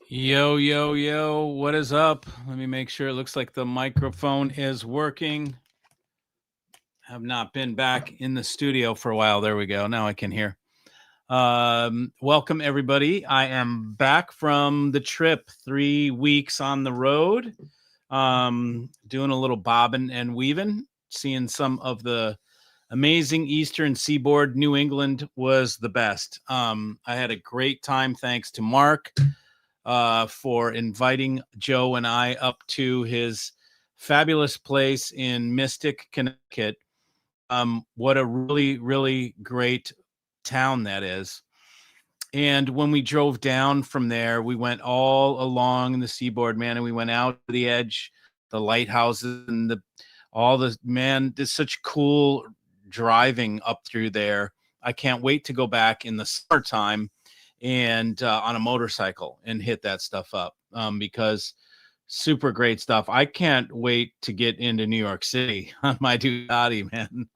Yo, yo, yo, what is up? Let me make sure. It looks like the microphone is working. Have not been back in the studio for a while. There we go. Now I can hear. Welcome, everybody. I am back from the trip, 3 weeks on the road, doing a little bobbing and weaving, seeing some of the amazing Eastern Seaboard. New England was the best. I had a great time, thanks to Mark for inviting Joe and I up to his fabulous place in Mystic, Connecticut. What a really, really great town that is. And when we drove down from there, we went all along the seaboard, man, and we went out to the edge, the lighthouses, and there's such cool driving up through there. I can't wait to go back in the summertime and on a motorcycle and hit that stuff up because super great stuff. I can't wait to get into New York City on my Ducati, man.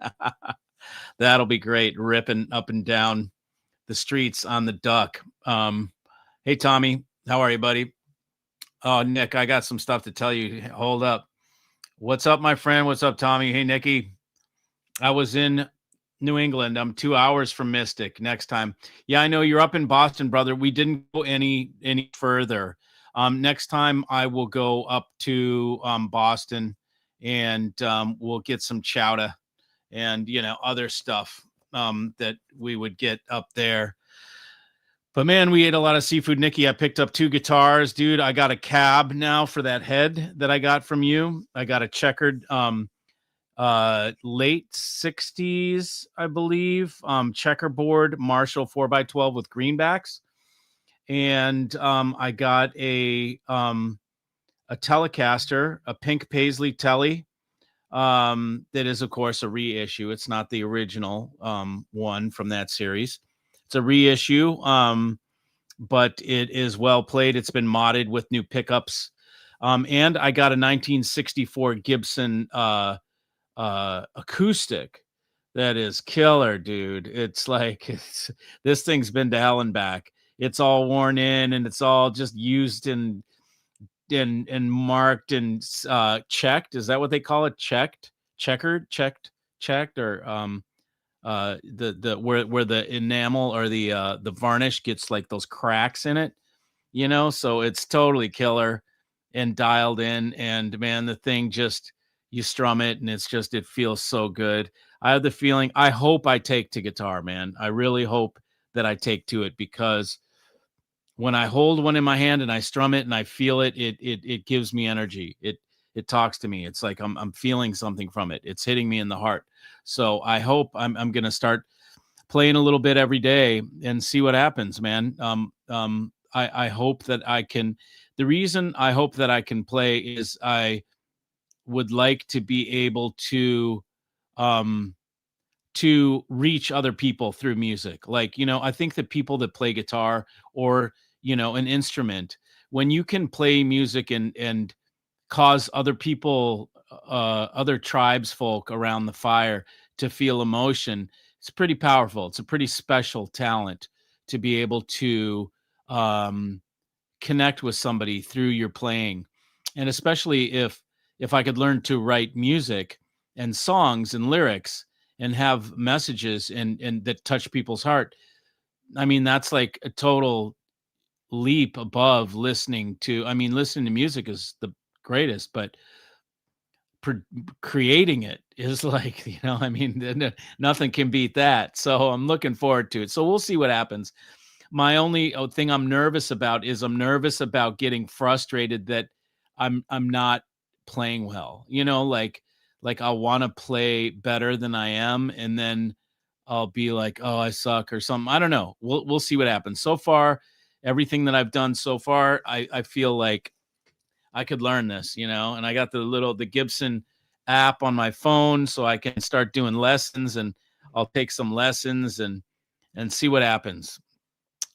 That'll be great, ripping up and down the streets on the Duck. Hey, Tommy, how are you, buddy? Oh, Nick, I got some stuff to tell you. Hold up. What's up, my friend? What's up, Tommy? Hey, Nikki. I was in New England. I'm 2 hours from Mystic next time. Yeah, I know you're up in Boston, brother. We didn't go any further. Next time I will go up to Boston and we'll get some chowder and other stuff that we would get up there. But man, we ate a lot of seafood. Nikki, I picked up 2 guitars, dude. I got a cab now for that head that I got from you. I got a checkered late 60s, I believe, checkerboard Marshall 4x12 with greenbacks. And I got a Telecaster, a pink paisley telly, that is of course a reissue. It's not the original one from that series. It's a reissue, but it is well played. It's been modded with new pickups. And I got a 1964 Gibson acoustic that is killer, dude. It's like this thing's been to hell and back. It's all worn in and it's all just used and marked and checked. Is that what they call it? Checkered, checked, or the where the enamel or the varnish gets like those cracks in it, so it's totally killer and dialed in. And man, the thing just, you strum it and it feels so good. I have the feeling, I hope I take to guitar, man. I really hope that I take to it, because when I hold one in my hand and I strum it and I feel it, it gives me energy. It talks to me. It's like I'm feeling something from it. It's hitting me in the heart. So I hope I'm going to start playing a little bit every day and see what happens, man. I hope that I can. The reason I hope that I can play is I would like to be able to reach other people through music. Like, I think that people that play guitar or, an instrument, when you can play music and cause other people, other tribes folk around the fire to feel emotion, it's pretty powerful. It's a pretty special talent to be able to connect with somebody through your playing. And especially if I could learn to write music and songs and lyrics and have messages and that touch people's heart. I mean, that's like a total leap above listening to, listening to music is the greatest, but creating it is like, nothing can beat that. So I'm looking forward to it. So we'll see what happens. My only thing I'm nervous about is I'm nervous about getting frustrated that I'm not playing well. Like I want to play better than I am, and then I'll be like, oh, I suck or something. I don't know. We'll see what happens. So far, everything that I've done so far, I feel like I could learn this, and I got the Gibson app on my phone, so I can start doing lessons, and I'll take some lessons and see what happens.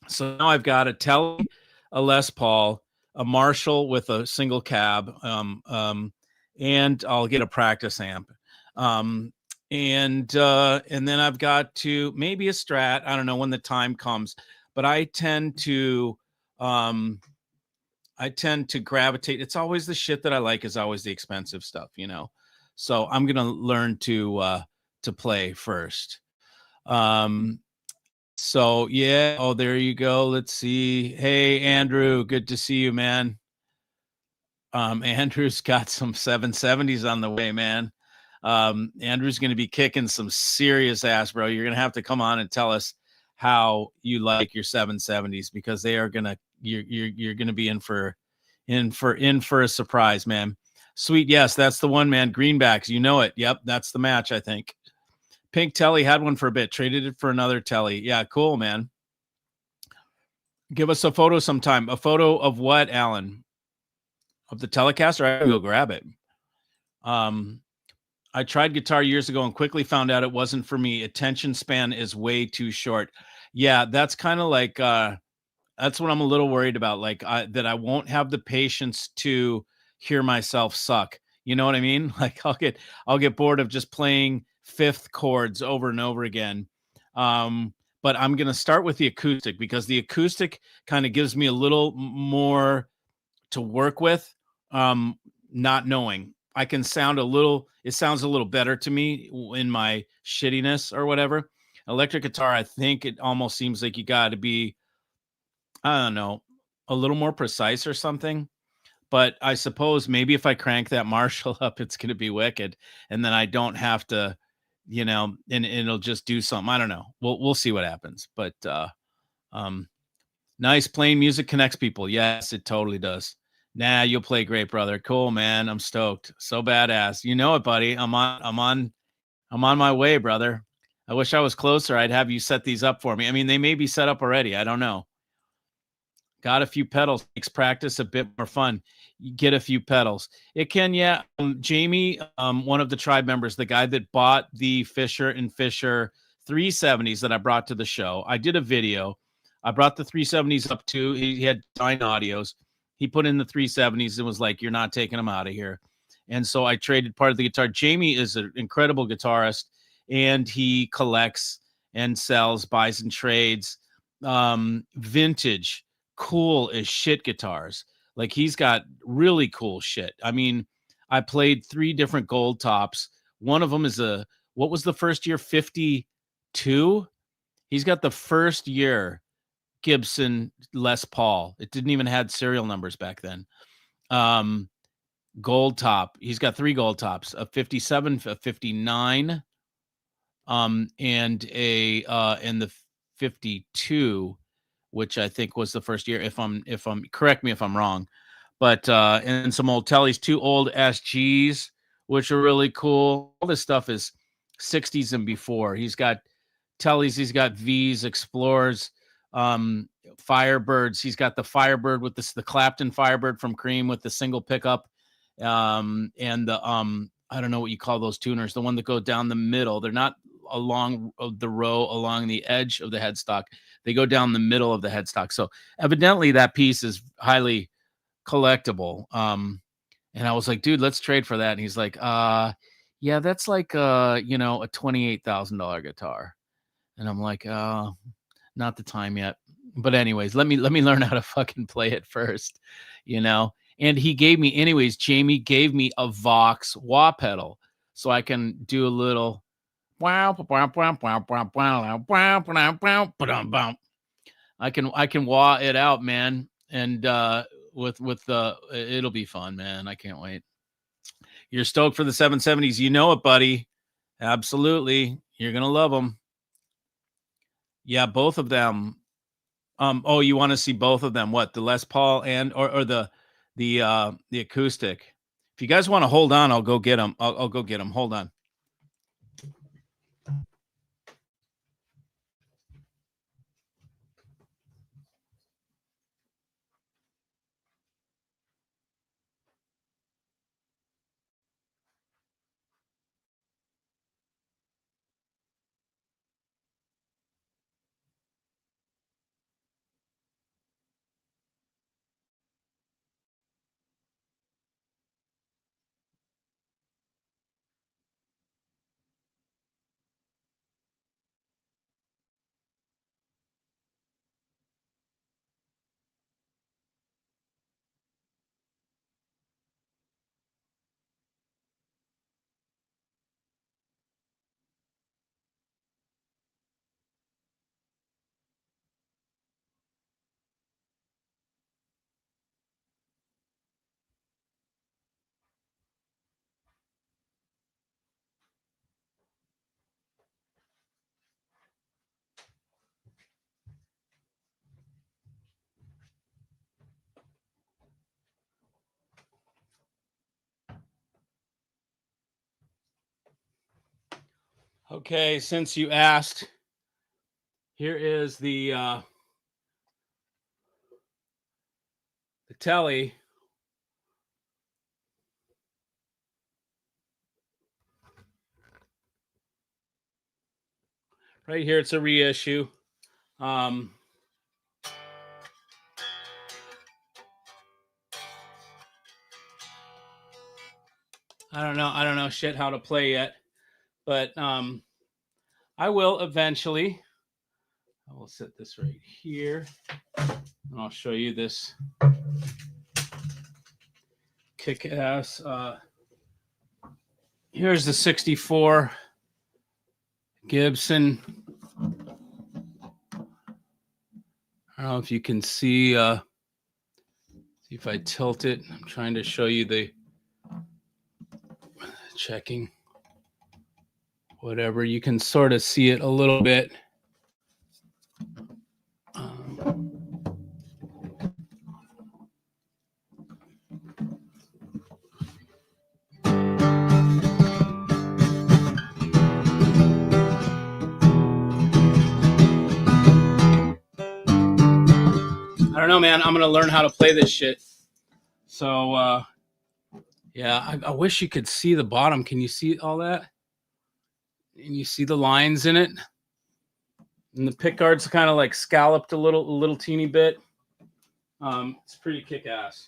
So now I've got a Telly, a Les Paul, a Marshall with a single cab, and I'll get a practice amp. And then I've got to maybe a Strat. I don't know when the time comes, but I tend to I tend to gravitate. It's always the shit that I like is always the expensive stuff, you know. So I'm gonna learn to play first. Um, so yeah. Oh, there you go. Let's see. Hey, Andrew, good to see you, man. Andrew's got some 770s on the way, man. Andrew's going to be kicking some serious ass, bro. You're going to have to come on and tell us how you like your 770s because they are going to you're going to be in for a surprise, man. Sweet, yes, that's the one, man. Greenbacks, you know it. Yep, that's the match, I think. Pink Telly had one for a bit, traded it for another Telly. Yeah, cool, man. Give us a photo sometime. A photo of what, Alan? Of the Telecaster? I can go grab it. I tried guitar years ago and quickly found out it wasn't for me. Attention span is way too short. Yeah, that's kind of like that's what I'm a little worried about. Like that I won't have the patience to hear myself suck. You know what I mean? Like I'll get bored of just playing fifth chords over and over again. Um, but I'm gonna start with the acoustic because the acoustic kind of gives me a little more to work with. Um, Not knowing I can sound a little, it sounds a little better to me in my shittiness or whatever. Electric guitar, I think it almost seems like you got to be, I don't know, a little more precise or something. But I suppose maybe if I crank that Marshall up, it's going to be wicked, and then I don't have to, and it'll just do something. I don't know. We'll see what happens. But um, nice, playing music connects people. Yes, it totally does. Nah, you'll play great, brother. Cool, man. I'm stoked. So badass. You know it, buddy. I'm on my way, brother. I wish I was closer. I'd have you set these up for me. I mean, they may be set up already. I don't know. Got a few pedals. Makes practice a bit more fun. You get a few pedals. It can, yeah. Jamie, one of the tribe members, the guy that bought the Fisher and Fisher 370s that I brought to the show. I did a video. I brought the 370s up too. He had design audios. He put in the 370s and was like, "You're not taking them out of here." And so I traded part of the guitar. Jamie is an incredible guitarist, and he collects and sells, buys and trades vintage cool as shit guitars. Like he's got really cool shit. I mean, I played 3 different gold tops. One of them is what was the first year? 52. He's got the first year Gibson Les Paul. It didn't even had serial numbers back then. Gold top. He's got 3 gold tops, a 57, a 59, and the 52, which I think was the first year. If I'm correct me if I'm wrong, but and some old Tellys, 2 old SGs, which are really cool. All this stuff is 60s and before. He's got Tellys, he's got V's, Explorers, Firebirds. He's got the Firebird with the Clapton Firebird from Cream with the single pickup, and the I don't know what you call those tuners, the one that go down the middle. They're not along the row along the edge of the headstock. They go down the middle of the headstock. So evidently that piece is highly collectible. And I was like, dude, let's trade for that. And he's like, yeah, that's like a $28,000 guitar. And I'm like, not the time yet. But anyways, let me learn how to fucking play it first, you know. And he gave me, anyways, Jamie gave me a Vox wah pedal so I can do a little I can wah it out, man. And with the it'll be fun, man. I can't wait. You're stoked for the 770s. You know it, buddy. Absolutely. You're gonna love them. Yeah, both of them. Oh, you want to see both of them? What, the Les Paul and or the acoustic? If you guys want to hold on, I'll go get them. I'll go get them. Hold on. Okay, since you asked, here is the telly. Right here, it's a reissue. I don't know shit how to play yet, but I will eventually. I will set this right here, and I'll show you this kick-ass. Here's the '64 Gibson. I don't know if you can see. See if I tilt it. I'm trying to show you the checking. Whatever, you can sort of see it a little bit. I don't know, man. I'm gonna learn how to play this shit. So yeah, I wish you could see the bottom. Can you see all that? And you see the lines in it? And the pickguard's kind of like scalloped a little teeny bit. It's pretty kick-ass.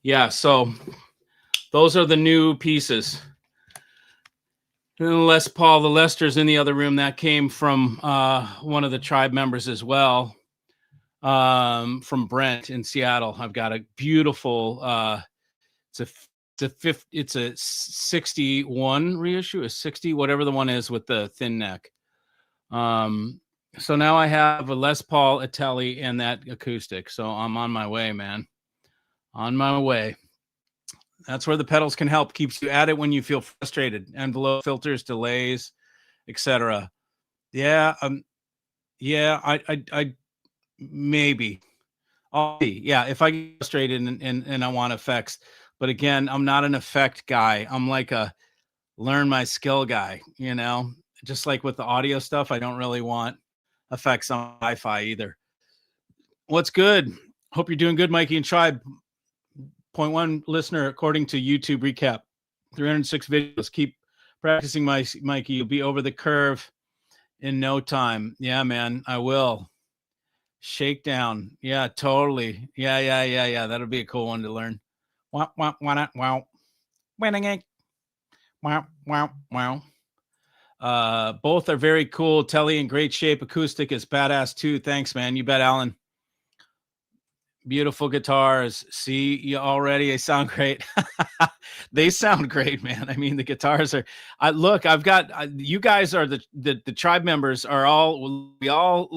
Yeah, so those are the new pieces. And the Les Paul, the Lester's in the other room. That came from one of the tribe members as well, from Brent in Seattle. I've got a beautiful, it's a 61 reissue, a 60, whatever the one is with the thin neck. So now I have a Les Paul, a Telly, and that acoustic. So I'm on my way, man. On my way. That's where the pedals can help. Keeps you at it when you feel frustrated. Envelope filters, delays, etc. Yeah, yeah. I maybe. I'll see. Yeah, if I get frustrated and I want effects, but again, I'm not an effect guy. I'm like a learn my skill guy. You know, just like with the audio stuff, I don't really want effects on Wi-Fi either. What's good? Hope you're doing good, Mikey and Tribe. 0.1 listener according to YouTube recap. 306 videos. Keep practicing, Mikey. You'll be over the curve in no time. Yeah, man, I will. Shakedown. Yeah, totally. Yeah. That'll be a cool one to learn. Wow. Winning. Wow. Both are very cool. Telly in great shape. Acoustic is badass too. Thanks, man. You bet, Alan. Beautiful guitars. See, you already, they sound great. They sound great, man. I mean, the guitars are, look, I've got, you guys are the tribe members are all, we all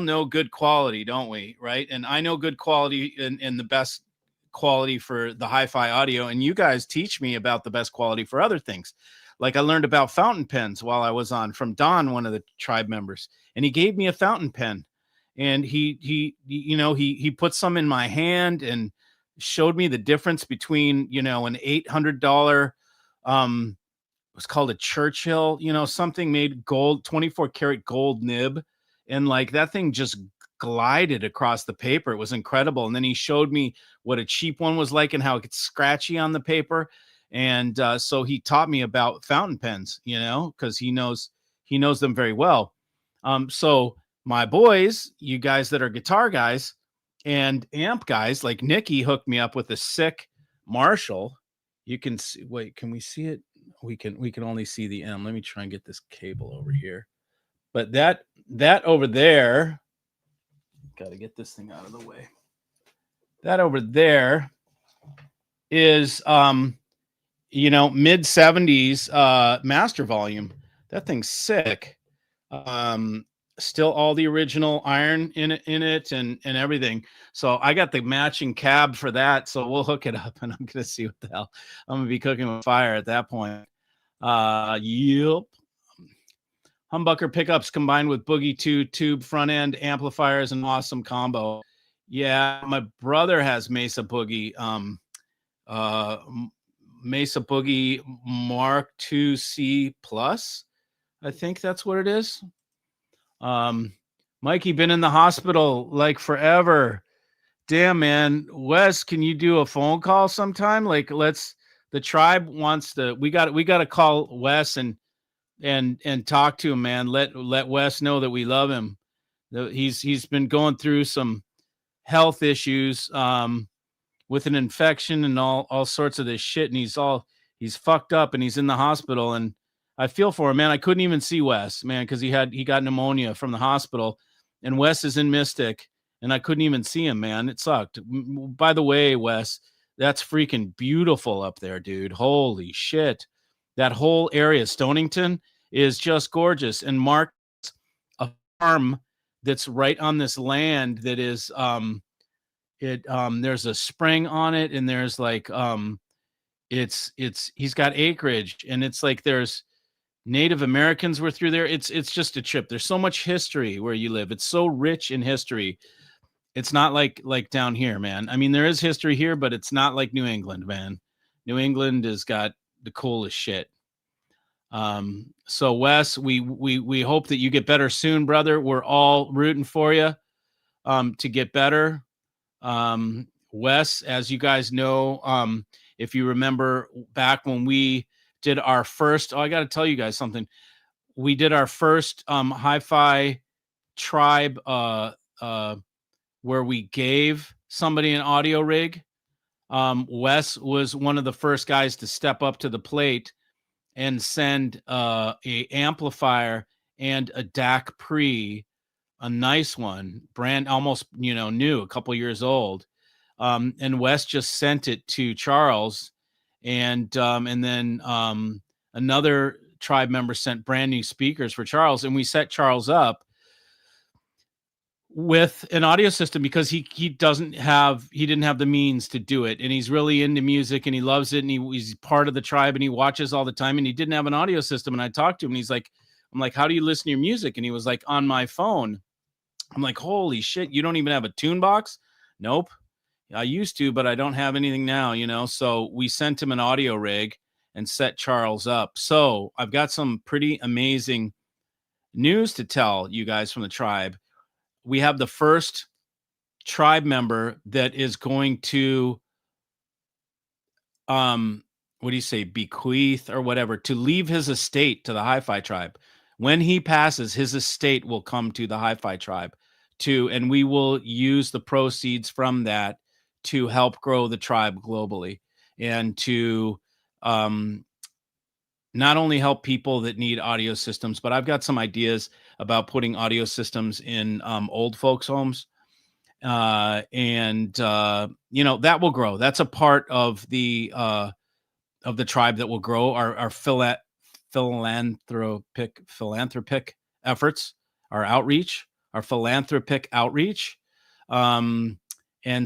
know good quality, don't we? Right. And I know good quality and the best quality for the hi-fi audio. And you guys teach me about the best quality for other things. Like I learned about fountain pens while I was on from Don, one of the tribe members, and he gave me a fountain pen. And he put some in my hand and showed me the difference between, an $800, it was called a Churchill, something made gold, 24 karat gold nib. And like that thing just glided across the paper. It was incredible. And then he showed me what a cheap one was like and how it gets scratchy on the paper. And so he taught me about fountain pens, because he knows them very well. So my boys, you guys that are guitar guys and amp guys, like Nikki hooked me up with a sick Marshall. You can see, wait, can we see it? We can only see the M. Let me try and get this cable over here. But that over there, got to get this thing out of the way. That over there is mid 70s master volume. That thing's sick. Still all the original iron in it and everything. So I got the matching cab for that. So we'll hook it up and I'm gonna see what the hell I'm gonna be cooking with fire at that point. Yep. Humbucker pickups combined with Boogie 2 tube front end amplifiers, an awesome combo. Yeah, my brother has Mesa Boogie. Uh, Mesa Boogie Mark II C Plus. I think that's what it is. Mikey, been in the hospital like forever. Damn, man. Wes, can you do a phone call sometime? Like, the tribe wants to. We got to call Wes and talk to him, man. Let Wes know that we love him. He's been going through some health issues. With an infection and all sorts of this shit, and he's fucked up and he's in the hospital. And I feel for him, man. I couldn't even see Wes, man, because he got pneumonia from the hospital, and Wes is in Mystic, and I couldn't even see him, man. It sucked. By the way, Wes, that's freaking beautiful up there, dude. Holy shit. That whole area, Stonington, is just gorgeous. And Mark, a farm that's right on this land that is there's a spring on it, and there's like it's he's got acreage, and it's like there's Native Americans were through there. It's just a trip. There's so much history where you live. It's so rich in history. It's not like down here, man. I mean, there is history here, but it's not like New England, man. New England has got the coolest shit. So Wes, we hope that you get better soon, brother. We're all rooting for you to get better. Wes, as you guys know, if you remember back when we did our first, I got to tell you guys something. We did our first hi-fi tribe where we gave somebody an audio rig. Wes was one of the first guys to step up to the plate and send a amplifier and a DAC pre, a nice one, brand almost new, a couple years old. And Wes just sent it to Charles, and then another tribe member sent brand new speakers for Charles, and we set Charles up with an audio system because he didn't have the means to do it, and he's really into music and he loves it, and he's part of the tribe and he watches all the time, and he didn't have an audio system. And I talked to him, and he's like, I'm like, how do you listen to your music? And he was like, on my phone. I'm like, holy shit, you don't even have a tune box? Nope. I used to, but I don't have anything now, So we sent him an audio rig and set Charles up. So I've got some pretty amazing news to tell you guys from the tribe. We have the first tribe member that is going to, what do you say, bequeath or whatever, to leave his estate to the Hi-Fi tribe. When he passes, his estate will come to the Hi-Fi tribe and we will use the proceeds from that to help grow the tribe globally and to not only help people that need audio systems, but I've got some ideas about putting audio systems in old folks' homes. That will grow. That's a part of the tribe that will grow. Our philanthropic efforts, our outreach, our philanthropic outreach. And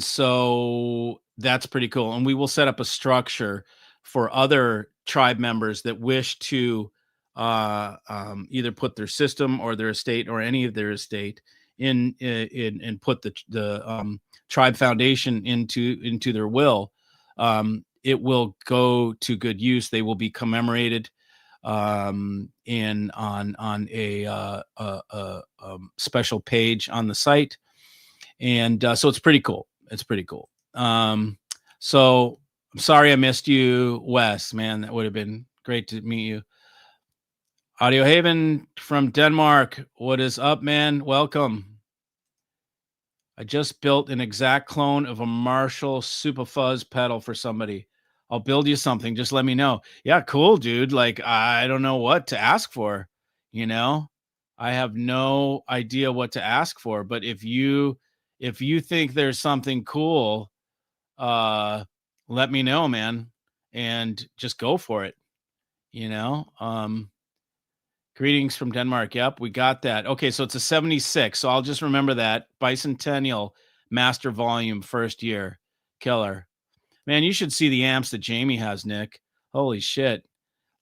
so that's pretty cool. And we will set up a structure for other tribe members that wish to either put their system or their estate or any of their estate in and put the tribe foundation into their will. It will go to good use. They will be commemorated on a special page on the site. And so it's pretty cool. It's pretty cool. So I'm sorry I missed you, Wes, man. That would have been great to meet you. Audio Haven from Denmark. What is up, man? Welcome. I just built an exact clone of a Marshall Super Fuzz pedal for somebody. I'll build you something. Just let me know. Yeah, cool, dude. Like, I don't know what to ask for, I have no idea what to ask for, but if you think there's something cool, let me know, man, and just go for it. Greetings from Denmark. Yep, we got that. Okay, so it's a 76. So I'll just remember that. Bicentennial Master Volume, first year. Killer. Man, you should see the amps that Jamie has, Nick. Holy shit.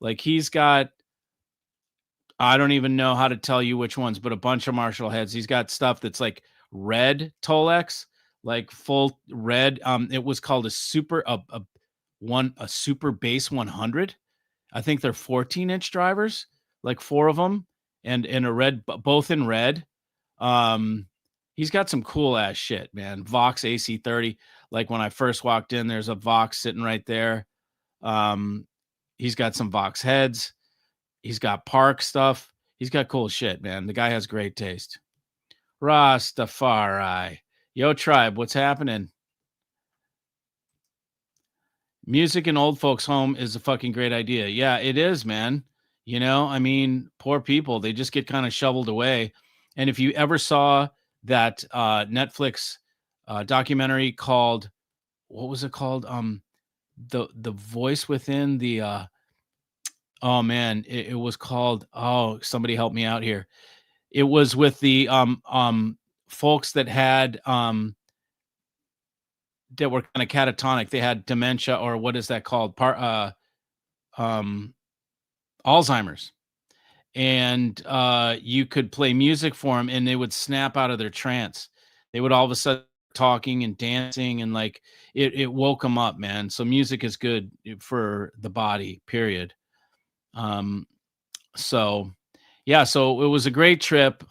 Like, he's got, I don't even know how to tell you which ones, but a bunch of Marshall heads. He's got stuff that's like red Tolex, like full red. It was called a super a super base 100. I think they're 14-inch drivers, like 4 of them, and a red, both in red. He's got some cool ass shit, man. Vox AC30. Like when I first walked in, there's a Vox sitting right there. He's got some Vox heads. He's got Park stuff. He's got cool shit, man. The guy has great taste. Rastafari. Yo, tribe, what's happening? Music in old folks' home is a fucking great idea. Yeah, it is, man. You know, I mean, poor people, they just get kind of shoveled away. And if you ever saw that Netflix documentary called, what was it called? The voice within the oh man, it was called, oh, somebody help me out here. It was with the folks that had that were kind of catatonic. They had dementia, or what is that called? Alzheimer's. And you could play music for them and they would snap out of their trance. They would all of a sudden talking and dancing, and like it woke them up, man. So music is good for the body, period. So yeah, so it was a great trip.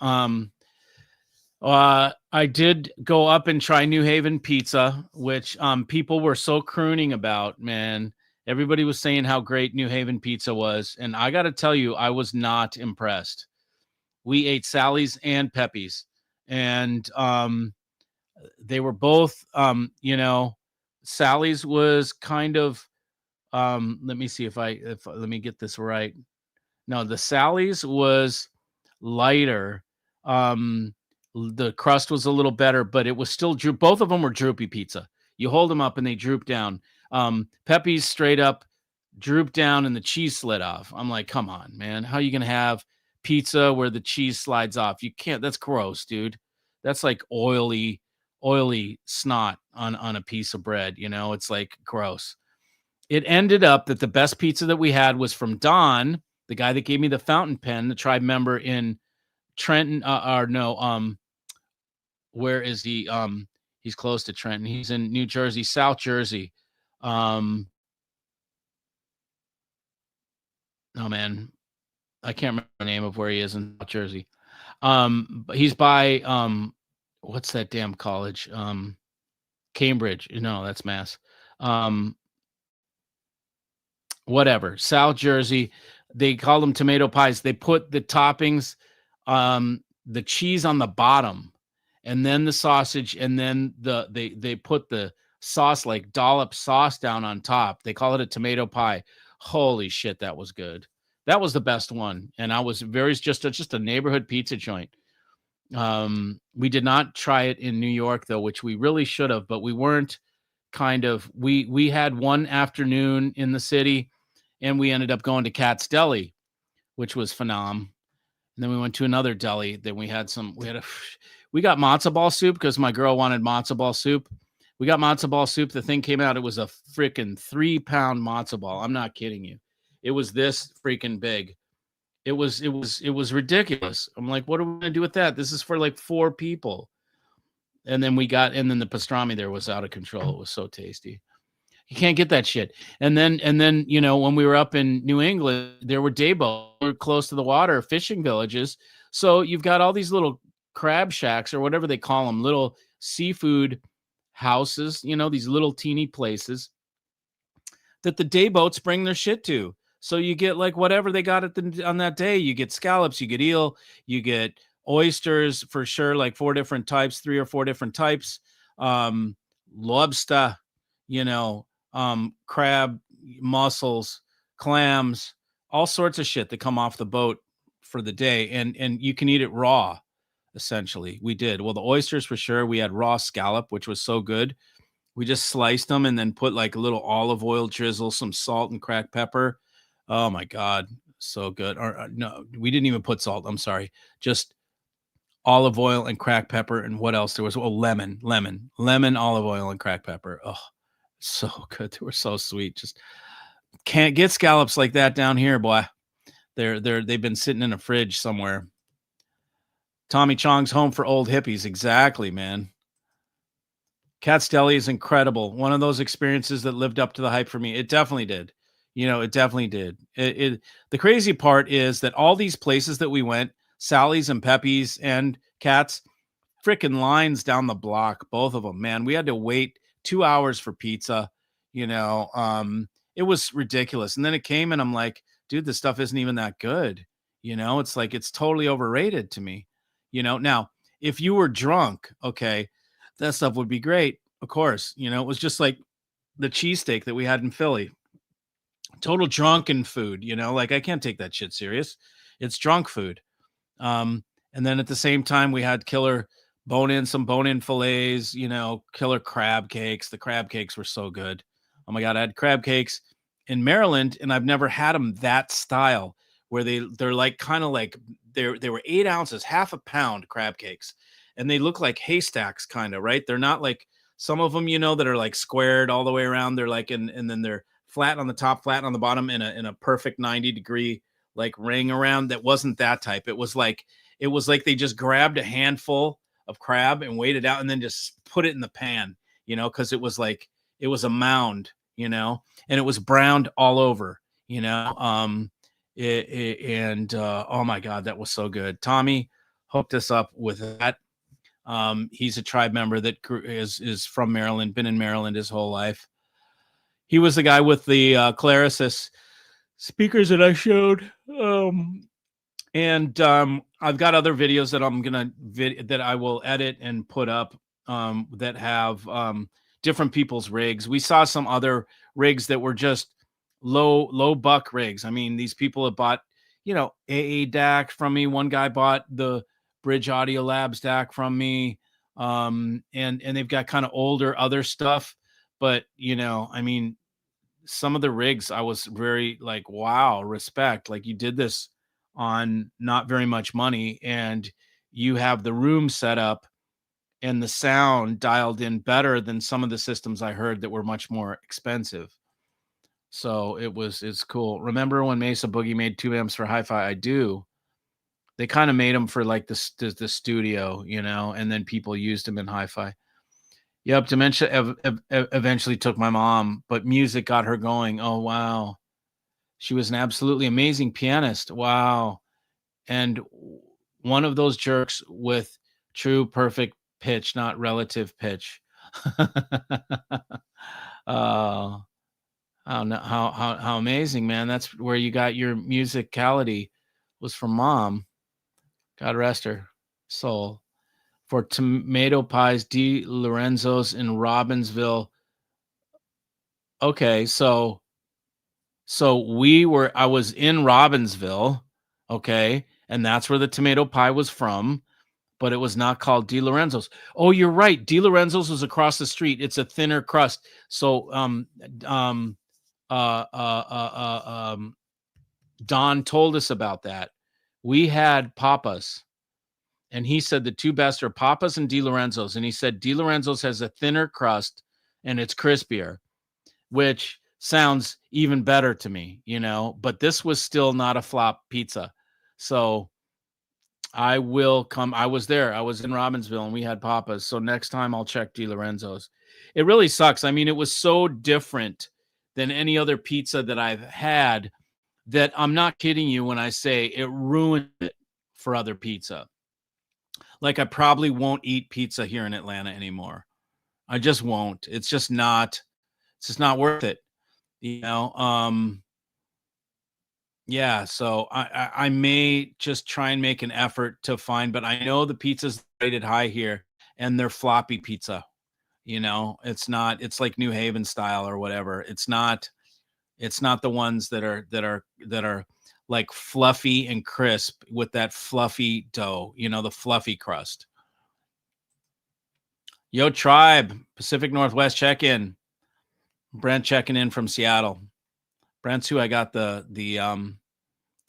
I did go up and try New Haven pizza, which people were so crooning about, man. Everybody was saying how great New Haven pizza was, and I got to tell you, I was not impressed. We ate Sally's and Pepe's, and they were both, Sally's was kind of, let me see if let me get this right. No, the Sally's was lighter. The crust was a little better, but it was still droop. Both of them were droopy pizza. You hold them up and they droop down. Pepe's straight up drooped down and the cheese slid off. I'm like, come on, man. How are you going to have pizza where the cheese slides off? You can't. That's gross, dude. That's like oily snot on a piece of bread. You know, it's like gross. It ended up that the best pizza that we had was from Don, the guy that gave me the fountain pen, the tribe member in Trenton, where is he? He's close to Trenton. He's in New Jersey, South Jersey. Oh man, I can't remember the name of where he is in South Jersey. But he's by what's that damn college? Cambridge. No, that's Mass. Whatever. South Jersey. They call them tomato pies. They put the toppings, the cheese on the bottom, and then the sausage, and then they put the sauce, like dollop sauce, down on top. They call it a tomato pie. Holy shit, that was good. That was the best one. And I was just a neighborhood pizza joint. We did not try it in New York though, which we really should have, but we weren't we had one afternoon in the city and we ended up going to Cat's Deli, which was phenomenal. And then we went to another deli. Then we got matzo ball soup because my girl wanted matzo ball soup. We got matzo ball soup. The thing came out. It was a freaking 3-pound matzo ball. I'm not kidding you. It was this freaking big. It was ridiculous. I'm like, what are we going to do with that? This is for like 4 people. And then the pastrami there was out of control. It was so tasty. You can't get that shit. And then, when we were up in New England, there were dayboats. We were close to the water, fishing villages. So you've got all these little crab shacks or whatever they call them, little seafood houses, these little teeny places that the dayboats bring their shit to. So you get like whatever they got on that day. You get scallops, you get eel, you get oysters for sure, like 4 different types, 3 or 4 different types. Lobster, crab, mussels, clams, all sorts of shit that come off the boat for the day. And you can eat it raw, essentially. We did. Well, the oysters for sure. We had raw scallop, which was so good. We just sliced them and then put like a little olive oil drizzle, some salt and cracked pepper. Oh my God. So good. Or no, we didn't even put salt. I'm sorry. Just olive oil and cracked pepper. And what else? There was lemon, olive oil and cracked pepper. Oh, so good. They were so sweet. Just can't get scallops like that down here, boy. They've been sitting in a fridge somewhere. Tommy Chong's home for old hippies. Exactly, man. Cat's Deli is incredible. One of those experiences that lived up to the hype for me. It definitely did. It definitely did. The crazy part is that all these places that we went, Sally's and Pepe's and Cat's, freaking lines down the block, both of them, man. We had to wait 2 hours for pizza. It was ridiculous. And then it came and I'm like, dude, this stuff isn't even that good. It's like it's totally overrated to me. Now, if you were drunk, okay, that stuff would be great. Of course, it was just like the cheesesteak that we had in Philly. Total drunken food, like I can't take that shit serious. It's drunk food. And then at the same time, we had some bone-in fillets, killer crab cakes. The crab cakes were so good. Oh my God, I had crab cakes in Maryland, and I've never had them that style where they're like kind of like they were 8 ounces, half a pound crab cakes, and they look like haystacks, kind of, right? They're not like some of them, that are like squared all the way around. They're like, and then they're flat on the top, flat on the bottom, in a perfect 90-degree like ring around. That wasn't that type. It was like they just grabbed a handful of crab and weighed it out and then just put it in the pan, because it was like it was a mound, and it was browned all over, oh my God, that was so good. Tommy hooked us up with that. He's a tribe member that is from Maryland, been in Maryland his whole life. He was the guy with the Clarisis speakers that I showed. And I've got other videos that that I will edit and put up that have different people's rigs. We saw some other rigs that were just low buck rigs. I mean, these people have bought, AA DAC from me. One guy bought the Bridge Audio Labs DAC from me. And they've got kind of older other stuff. But, I mean, some of the rigs I was very like, wow, respect. Like you did this on not very much money and you have the room set up and the sound dialed in better than some of the systems I heard that were much more expensive. So it's cool. Remember when Mesa Boogie made 2 amps for hi-fi? I do. They kind of made them for like the studio, and then people used them in hi-fi. Yep, dementia eventually took my mom, but music got her going. Oh, wow. She was an absolutely amazing pianist. Wow. And one of those jerks with true perfect pitch, not relative pitch. Oh, how amazing, man. That's where you got your musicality, was from mom. God rest her soul. For tomato pies, D. Lorenzo's in Robbinsville. Okay, so I was in Robbinsville, okay, and that's where the tomato pie was from, but it was not called D. Lorenzo's. Oh, you're right. D. Lorenzo's was across the street. It's a thinner crust. So Don told us about that. We had Papa's, and he said the two best are Papa's and D. Lorenzo's, and he said D. Lorenzo's has a thinner crust and it's crispier, which sounds even better to me, but this was still not a flop pizza. So I will come. I was there. I was in Robbinsville and we had Papa's. So next time I'll check D. Lorenzo's. It really sucks. I mean, it was so different than any other pizza that I've had that I'm not kidding you when I say it ruined it for other pizza. Like I probably won't eat pizza here in Atlanta anymore. I just won't. It's just not worth it. Yeah, so I may just try and make an effort to find, but I know the pizza's rated high here and they're floppy pizza. It's like New Haven style or whatever. It's not the ones that are like fluffy and crisp with that fluffy dough, the fluffy crust. Yo, tribe, Pacific Northwest check-in. Brent checking in from Seattle. Brent's who I got the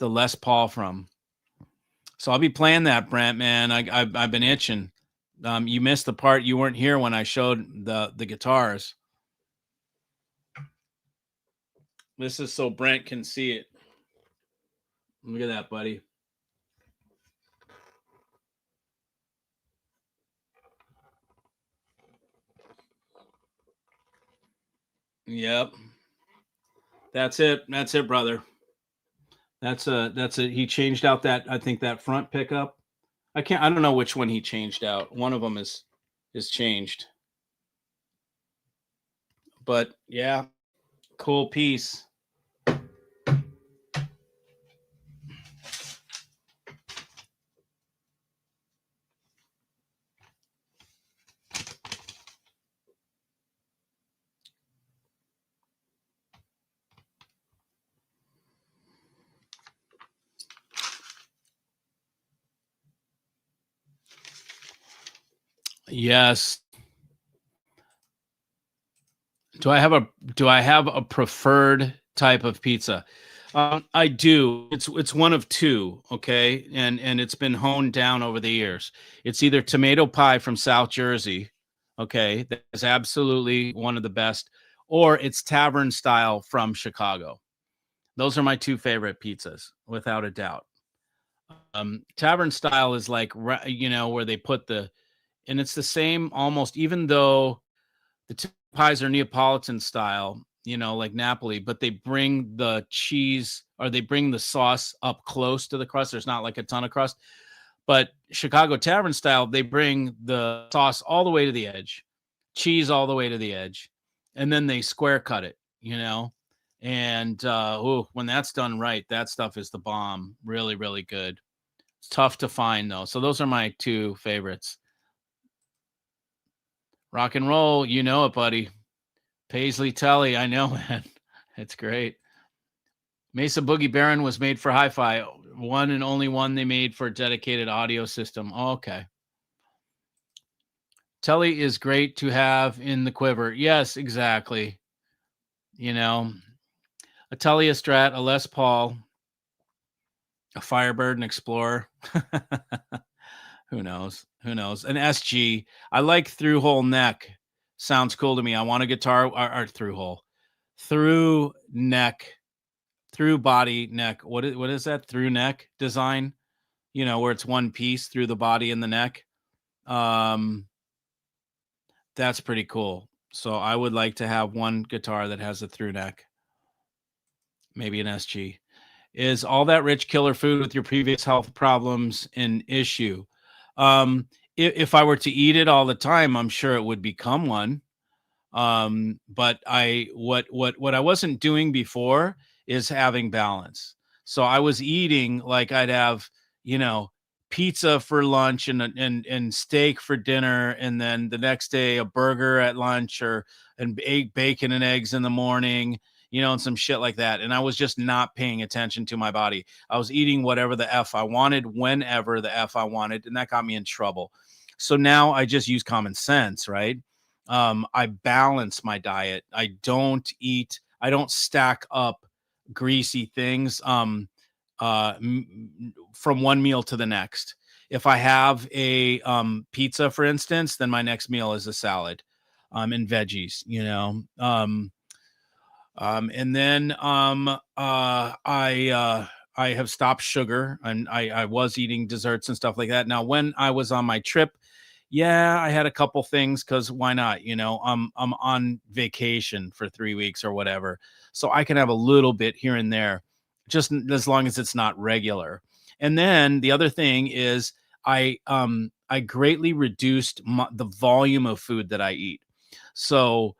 Les Paul from. So I'll be playing that, Brent, man. I've been itching. You missed the part. You weren't here when I showed the guitars. This is so Brent can see it. Look at that, buddy. Yep. That's it. That's it, brother. That's a he changed out that, I think, that front pickup. I don't know which one he changed out. One of them is changed. But yeah, cool piece. Yes. Do I have a preferred type of pizza? I do. It's one of two, okay, and it's been honed down over the years. It's either tomato pie from South Jersey, okay, that is absolutely one of the best, or it's tavern style from Chicago. Those are my two favorite pizzas, without a doubt. Tavern style is like where they put and it's the same almost, even though the two pies are Neapolitan style, like Napoli, but they bring the cheese or they bring the sauce up close to the crust. There's not like a ton of crust. But Chicago Tavern style, they bring the sauce all the way to the edge, cheese all the way to the edge, and then they square cut it. And when that's done right, that stuff is the bomb. Really, really good. It's tough to find though. So those are my two favorites. Rock and roll, you know it, buddy. Paisley Tully, I know, man. It's great. Mesa Boogie Baron was made for hi-fi. One and only one they made for a dedicated audio system. Oh, okay. Tully is great to have in the quiver. Yes, exactly. A Tully, a Strat, a Les Paul, a Firebird, an Explorer. Who knows? Who knows? An SG. I like through hole neck. Sounds cool to me. I want a guitar or through hole. Through neck. Through body neck. What is that? Through neck design? Where it's one piece through the body and the neck. That's pretty cool. So I would like to have one guitar that has a through neck. Maybe an SG. Is all that rich killer food with your previous health problems an issue? If I were to eat it all the time, I'm sure it would become one. But what I wasn't doing before is having balance. So I was eating like I'd have, pizza for lunch and steak for dinner, and then the next day a burger at lunch and bacon and eggs in the morning, and some shit like that. And I was just not paying attention to my body. I was eating whatever the F I wanted, whenever the F I wanted, and that got me in trouble. So now I just use common sense, right? I balance my diet. I don't stack up greasy things from one meal to the next. If I have a pizza, for instance, then my next meal is a salad and veggies, and then I have stopped sugar, and I was eating desserts and stuff like that. Now, when I was on my trip, yeah, I had a couple things, because why not? I'm on vacation for 3 weeks or whatever, so I can have a little bit here and there, just as long as it's not regular. And then the other thing is I greatly reduced the volume of food that I eat. So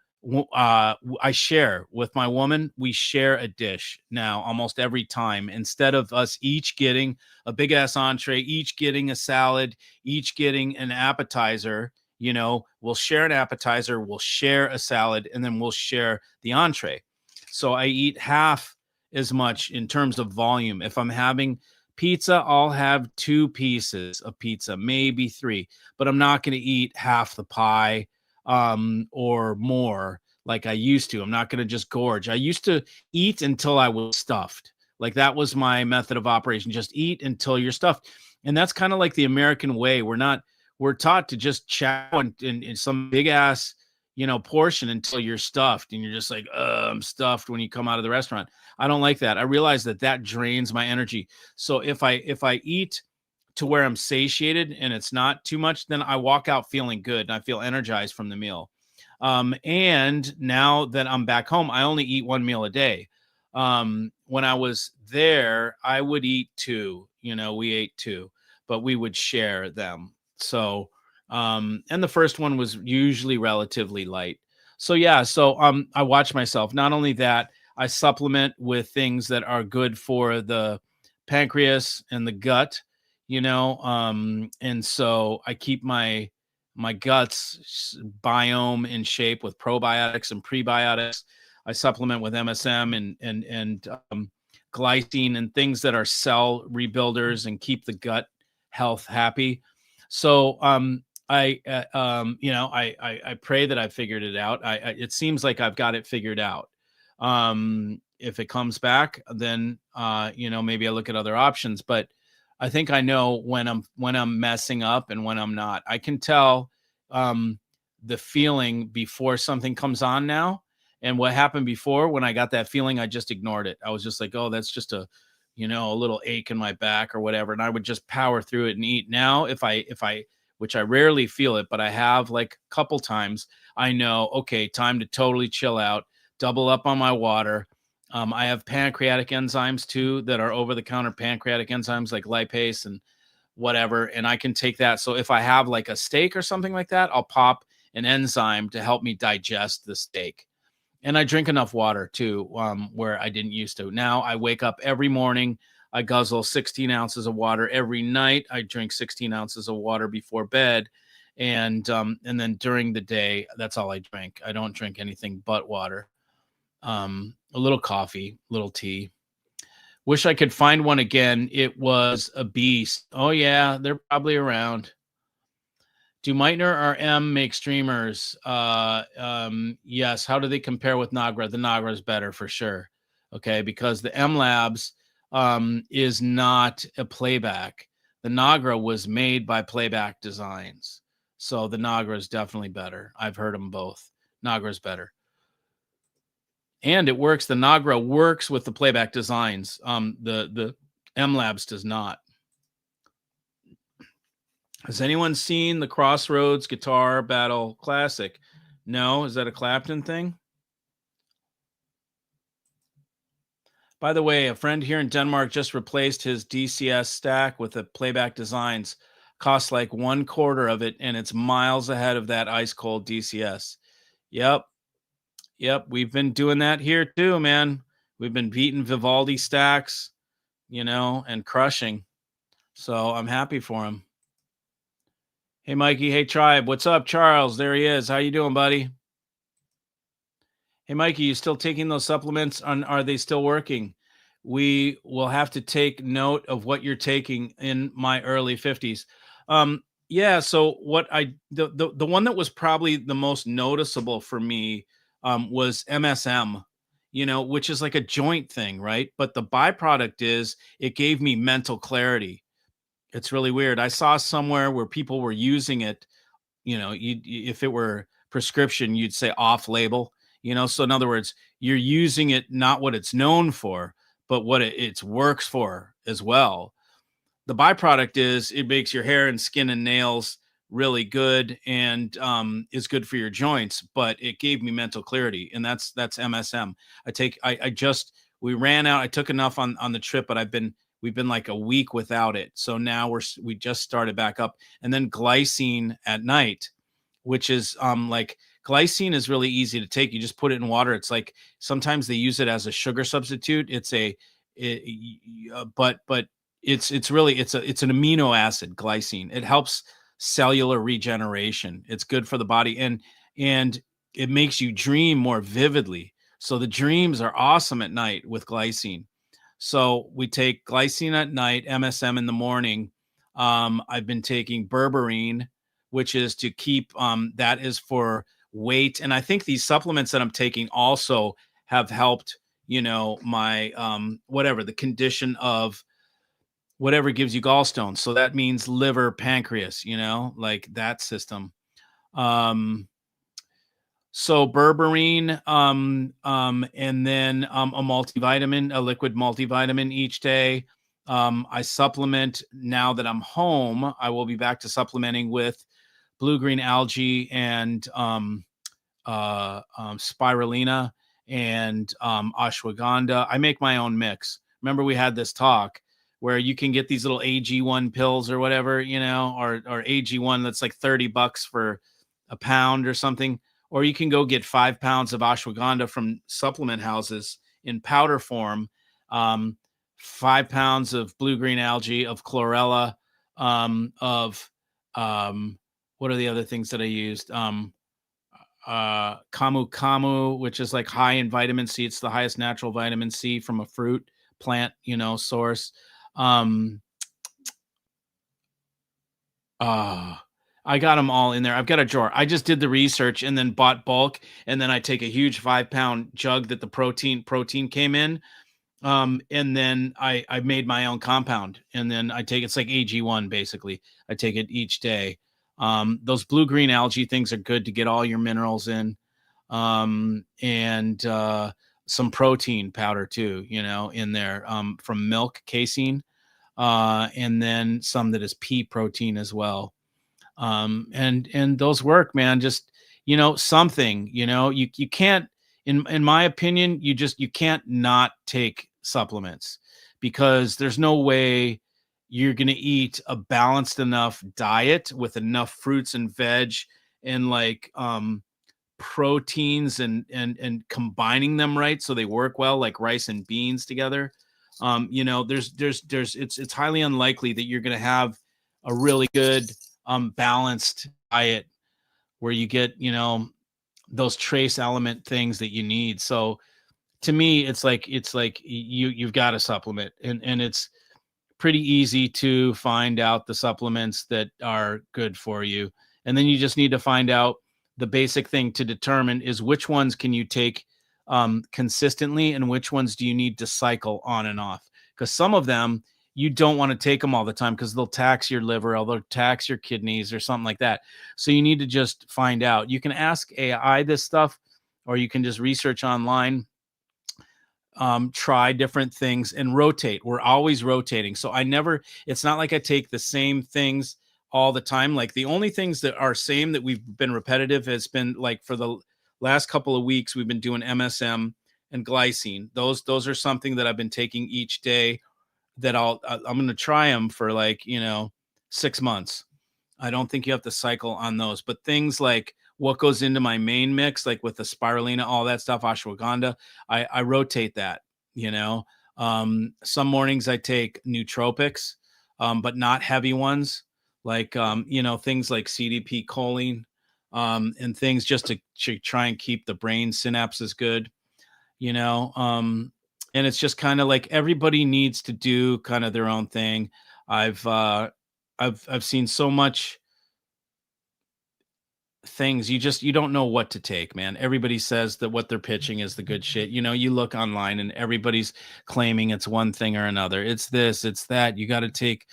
I share with my woman. We share a dish now almost every time, instead of us each getting a big ass entree, each getting a salad, each getting an appetizer. We'll share an appetizer, we'll share a salad, and then we'll share the entree. So I eat half as much in terms of volume. If I'm having pizza, I'll have 2 pieces of pizza, maybe 3, but I'm not going to eat half the pie or more like I used to. I'm not going to just gorge. I used to eat until I was stuffed. Like, that was my method of operation. Just eat until you're stuffed. And that's kind of like the American way. We're taught to just chow in some big ass, portion until you're stuffed, and you're just like, I'm stuffed when you come out of the restaurant. I don't like that. I realize that drains my energy. So if I eat to where I'm satiated and it's not too much, then I walk out feeling good and I feel energized from the meal. And now that I'm back home, I only eat one meal a day. When I was there, I would eat two. We ate two, but we would share them. So, and the first one was usually relatively light. So yeah, so I watch myself. Not only that, I supplement with things that are good for the pancreas and the gut, and so I keep my guts biome in shape with probiotics and prebiotics. I supplement with MSM and glycine and things that are cell rebuilders and keep the gut health happy. So I pray that I figured it out. It seems like I've got it figured out. If it comes back, then maybe I look at other options. But I think I know when I'm messing up and when I'm not. I can tell the feeling before something comes on now. And what happened before, when I got that feeling, I just ignored it. I was just like, oh, that's just a little ache in my back or whatever. And I would just power through it and eat. Now, if I, which I rarely feel it, but I have like a couple times, I know, okay, time to totally chill out, double up on my water. I have pancreatic enzymes too that are over the counter pancreatic enzymes like lipase and whatever. And I can take that. So if I have like a steak or something like that, I'll pop an enzyme to help me digest the steak. And I drink enough water too, where I didn't used to. Now I wake up every morning. I guzzle 16 ounces of water every night. I drink 16 ounces of water before bed. And then during the day, that's all I drink. I don't drink anything but water. A little coffee, a little tea. Wish I could find one again. It was a beast. Oh yeah, they're probably around. Do Meitner or M make streamers? Yes. How do they compare with Nagra? The Nagra is better for sure. Okay, because the M Labs is not a playback. The Nagra was made by Playback Designs, so the Nagra is definitely better. I've heard them both. Nagra is better. And it works. The Nagra works with the Playback Designs. The M Labs does not. Has anyone seen the Crossroads Guitar Battle Classic? No. Is that a Clapton thing? By the way, a friend here in Denmark just replaced his DCS stack with a Playback Designs. Costs like 1/4 of it, and it's miles ahead of that ice cold DCS. Yep. We've been doing that here too, man. We've been beating Vivaldi stacks, and crushing. So I'm happy for him. Hey, Mikey. Hey, Tribe. What's up, Charles? There he is. How you doing, buddy? Hey, Mikey, you still taking those supplements? Are they still working? We will have to take note of what you're taking in my early 50s. Yeah, so the one that was probably the most noticeable for me was MSM, which is like a joint thing, right? But the byproduct is it gave me mental clarity. It's really weird. I saw somewhere where people were using it, if it were prescription, you'd say off label, so in other words, you're using it not what it's known for, but what it works for as well. The byproduct is it makes your hair and skin and nails really good and is good for your joints, but it gave me mental clarity, and that's MSM. We ran out. I took enough on the trip, but we've been like a week without it. So now we just started back up. And then glycine at night, which is like glycine is really easy to take. You just put it in water. It's like sometimes they use it as a sugar substitute. But it's an amino acid, glycine. It helps cellular regeneration. It's good for the body, and it makes you dream more vividly. So the dreams are awesome at night with glycine. So we take glycine at night, MSM in the morning. I've been taking berberine, which is to keep that is for weight. And I think these supplements that I'm taking also have helped, my whatever the condition of whatever gives you gallstones. So that means liver, pancreas, like that system. So berberine, and then a multivitamin, a liquid multivitamin each day. I supplement now that I'm home. I will be back to supplementing with blue-green algae and spirulina and ashwagandha. I make my own mix. Remember, we had this talk where you can get these little AG1 pills or whatever, or AG1 that's like $30 for a pound or something. Or you can go get 5 pounds of ashwagandha from supplement houses in powder form, 5 pounds of blue-green algae, of chlorella, of what are the other things that I used? Camu camu, which is like high in vitamin C. It's the highest natural vitamin C from a fruit plant, source. I got them all in there. I've got a drawer. I just did the research and then bought bulk, and then I take a huge 5-pound jug that the protein came in. And then I made my own compound, and then it's like AG1 basically. I take it each day. Those blue-green algae things are good to get all your minerals in. And some protein powder too, in there, from milk, casein, and then some that is pea protein as well. And those work, man. Just, something, you can't, in my opinion, you can't not take supplements, because there's no way you're going to eat a balanced enough diet with enough fruits and veg and like proteins and combining them right so they work well, like rice and beans together. It's highly unlikely that you're going to have a really good balanced diet where you get those trace element things that you need. So to me, it's like you've got to supplement, and it's pretty easy to find out the supplements that are good for you. And then you just need to find out the basic thing to determine is which ones can you take consistently and which ones do you need to cycle on and off. Because some of them, you don't want to take them all the time because they'll tax your liver or they'll tax your kidneys or something like that. So you need to just find out. You can ask AI this stuff, or you can just research online. Try different things and rotate. We're always rotating. So it's not like I take the same things all the time. Like the only things that are same that we've been repetitive has been like for the last couple of weeks, we've been doing MSM and glycine. Those are something that I've been taking each day that I'm going to try them for 6 months. I don't think you have to cycle on those, but things like what goes into my main mix, like with the spirulina, all that stuff, ashwagandha, I rotate that, some mornings I take nootropics, but not heavy ones, like, things like CDP choline, and things just to try and keep the brain synapses good, and it's just kind of like everybody needs to do kind of their own thing. I've seen so much things you don't know what to take, man. Everybody says that what they're pitching is the good shit. You look online and everybody's claiming it's one thing or another. It's this, it's that. You got to take,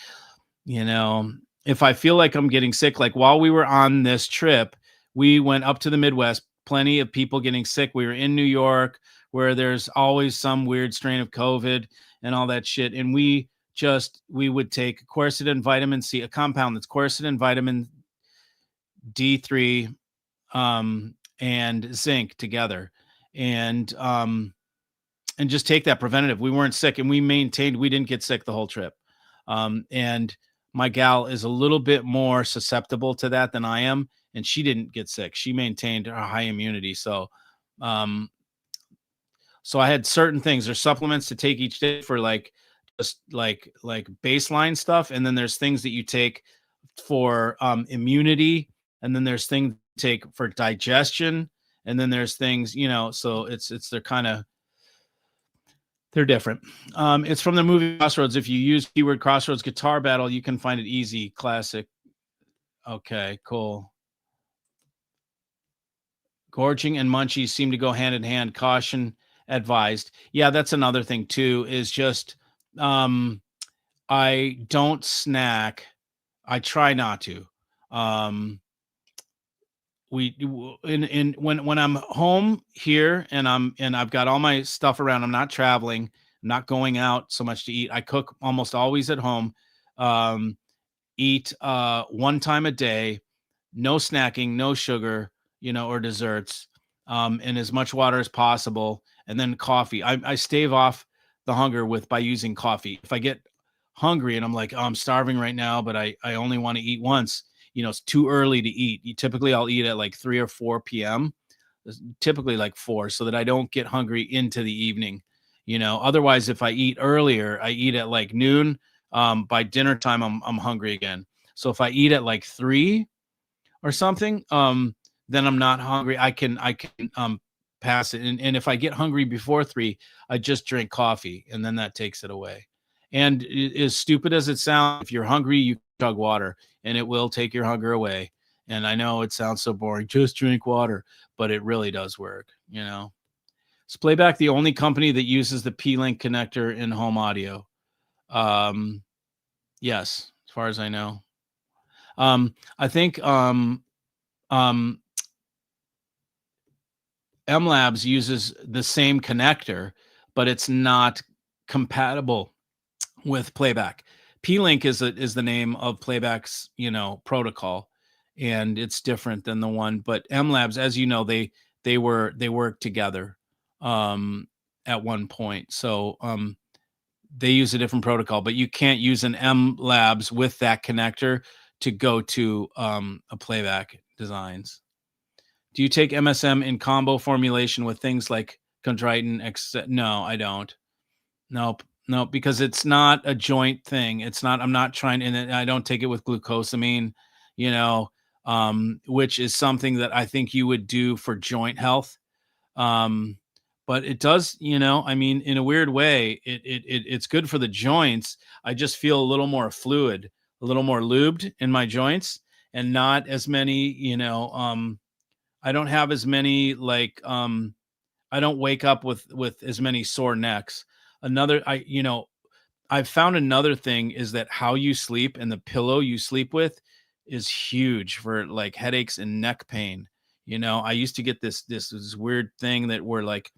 if I feel like I'm getting sick, like while we were on this trip, we went up to the Midwest, plenty of people getting sick. We were in New York, where there's always some weird strain of COVID and all that shit. And we would take quercetin, vitamin C, a compound that's quercetin, vitamin D3, and zinc together, and just take that preventative. We weren't sick, and we didn't get sick the whole trip. And my gal is a little bit more susceptible to that than I am, and she didn't get sick. She maintained her high immunity. So I had certain things. There's supplements to take each day for just like baseline stuff, and then there's things that you take for immunity, and then there's things to take for digestion, and then there's things, so they're different. It's from the movie Crossroads. If you use keyword Crossroads guitar battle, you can find it easy. Classic. Okay, cool. Gorging and munchies seem to go hand in hand. Caution advised. Yeah, that's another thing too, is just I don't snack. I try not to. When I'm home here and I've got all my stuff around, I'm not traveling, I'm not going out so much to eat. I cook almost always at home. Eat one time a day, no snacking, no sugar, or desserts. and as much water as possible, and then coffee. I stave off the hunger by using coffee. If I get hungry and I'm like, oh, I'm starving right now, but I only want to eat once, it's too early to eat. Typically I'll eat at like 3 or 4 p.m., typically like 4, so that I don't get hungry into the evening. Otherwise, if I eat earlier, I eat at like noon. By dinner time, I'm hungry again. So if I eat at like 3 or something, then I'm not hungry. I can pass it. And if I get hungry before 3, I just drink coffee, and then that takes it away. And as stupid as it sounds, if you're hungry, you chug water, and it will take your hunger away. And I know it sounds so boring, just drink water, but it really does work. Is Playback the only company that uses the P-Link connector in home audio? Yes, as far as I know. I think MLabs uses the same connector, but it's not compatible with Playback. P-Link is the name of Playback's protocol, and it's different than the one. But MLabs, as you know, they work together at one point. So they use a different protocol, but you can't use an MLabs with that connector to go to a Playback designs. Do you take MSM in combo formulation with things like chondroitin? No, I don't. Nope. Because it's not a joint thing. It's not. I'm not trying, and I don't take it with glucosamine. Which is something that I think you would do for joint health. But it does, I mean, in a weird way, it's good for the joints. I just feel a little more fluid, a little more lubed in my joints, and not as many, I don't have as many I don't wake up with as many sore necks. I've found another thing is that how you sleep and the pillow you sleep with is huge for like headaches and neck pain. I used to get this weird thing that where like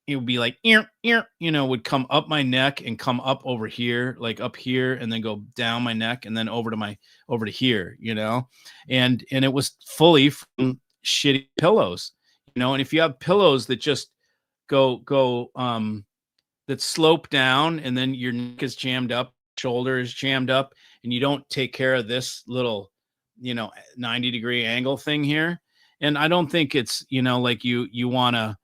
it would be like would come up my neck and come up over here, like up here, and then go down my neck and then over to here, and it was fully from shitty pillows, and if you have pillows that just go that slope down and then your neck is jammed up, shoulder is jammed up, and you don't take care of this little 90-degree angle thing here. And I don't think it's like you want to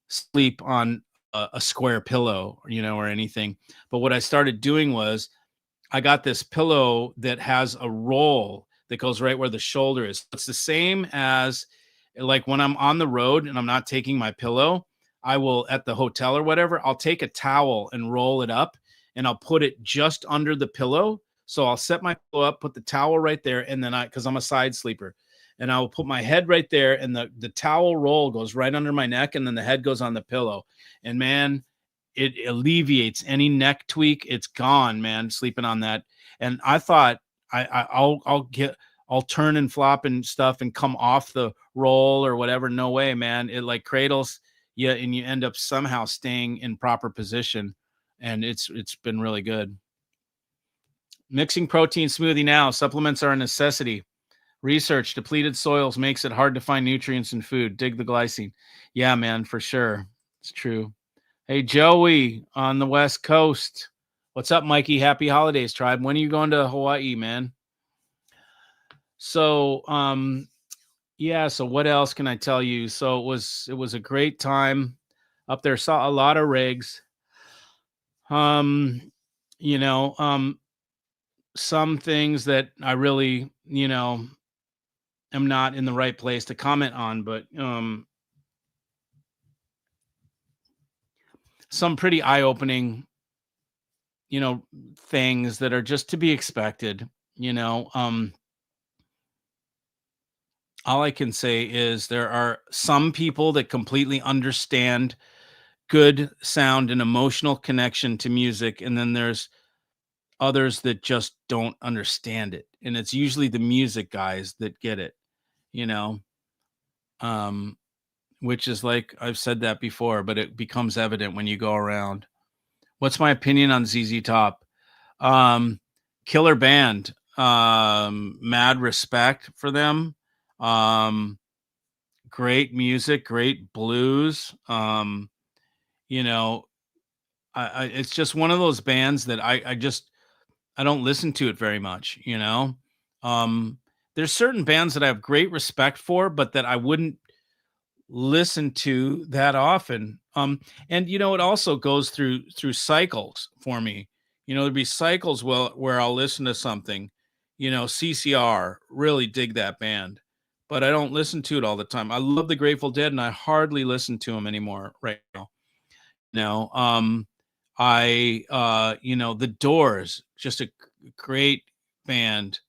sleep on a square pillow, or anything. But what I started doing was I got this pillow that has a roll that goes right where the shoulder is. It's the same as like when I'm on the road and I'm not taking my pillow, I will at the hotel or whatever, I'll take a towel and roll it up and I'll put it just under the pillow. So I'll set my pillow up, put the towel right there. And then because I'm a side sleeper, and I will put my head right there, and the towel roll goes right under my neck, and then the head goes on the pillow. And man, it alleviates any neck tweak. It's gone, man, sleeping on that. And I thought I'll turn and flop and stuff and come off the roll or whatever. No way, man. It like cradles you, and you end up somehow staying in proper position. And it's been really good. Mixing protein smoothie now. Supplements are a necessity. Research, depleted soils makes it hard to find nutrients in food. Dig the glycine. Yeah, man, for sure. It's true. Hey, Joey on the West Coast. What's up, Mikey? Happy holidays, tribe. When are you going to Hawaii, man? So, yeah, so what else can I tell you? So it was a great time up there. Saw a lot of rigs. Some things that I really, am not in the right place to comment on, but some pretty eye-opening, things that are just to be expected. All I can say is there are some people that completely understand good sound and emotional connection to music, and then there's others that just don't understand it, and it's usually the music guys that get it, you know. Which is like I've said that before, but it becomes evident when you go around. What's my opinion on ZZ Top? Killer band. Mad respect for them. great music, great blues. You know, it's just one of those bands that I don't listen to it very much, you know? Um, there's certain bands that I have great respect for, but that I wouldn't listen to that often. And it also goes through cycles for me. There'd be cycles where I'll listen to something, CCR, really dig that band, but I don't listen to it all the time. I love the Grateful Dead and I hardly listen to them anymore right now. No, the Doors, just a great band.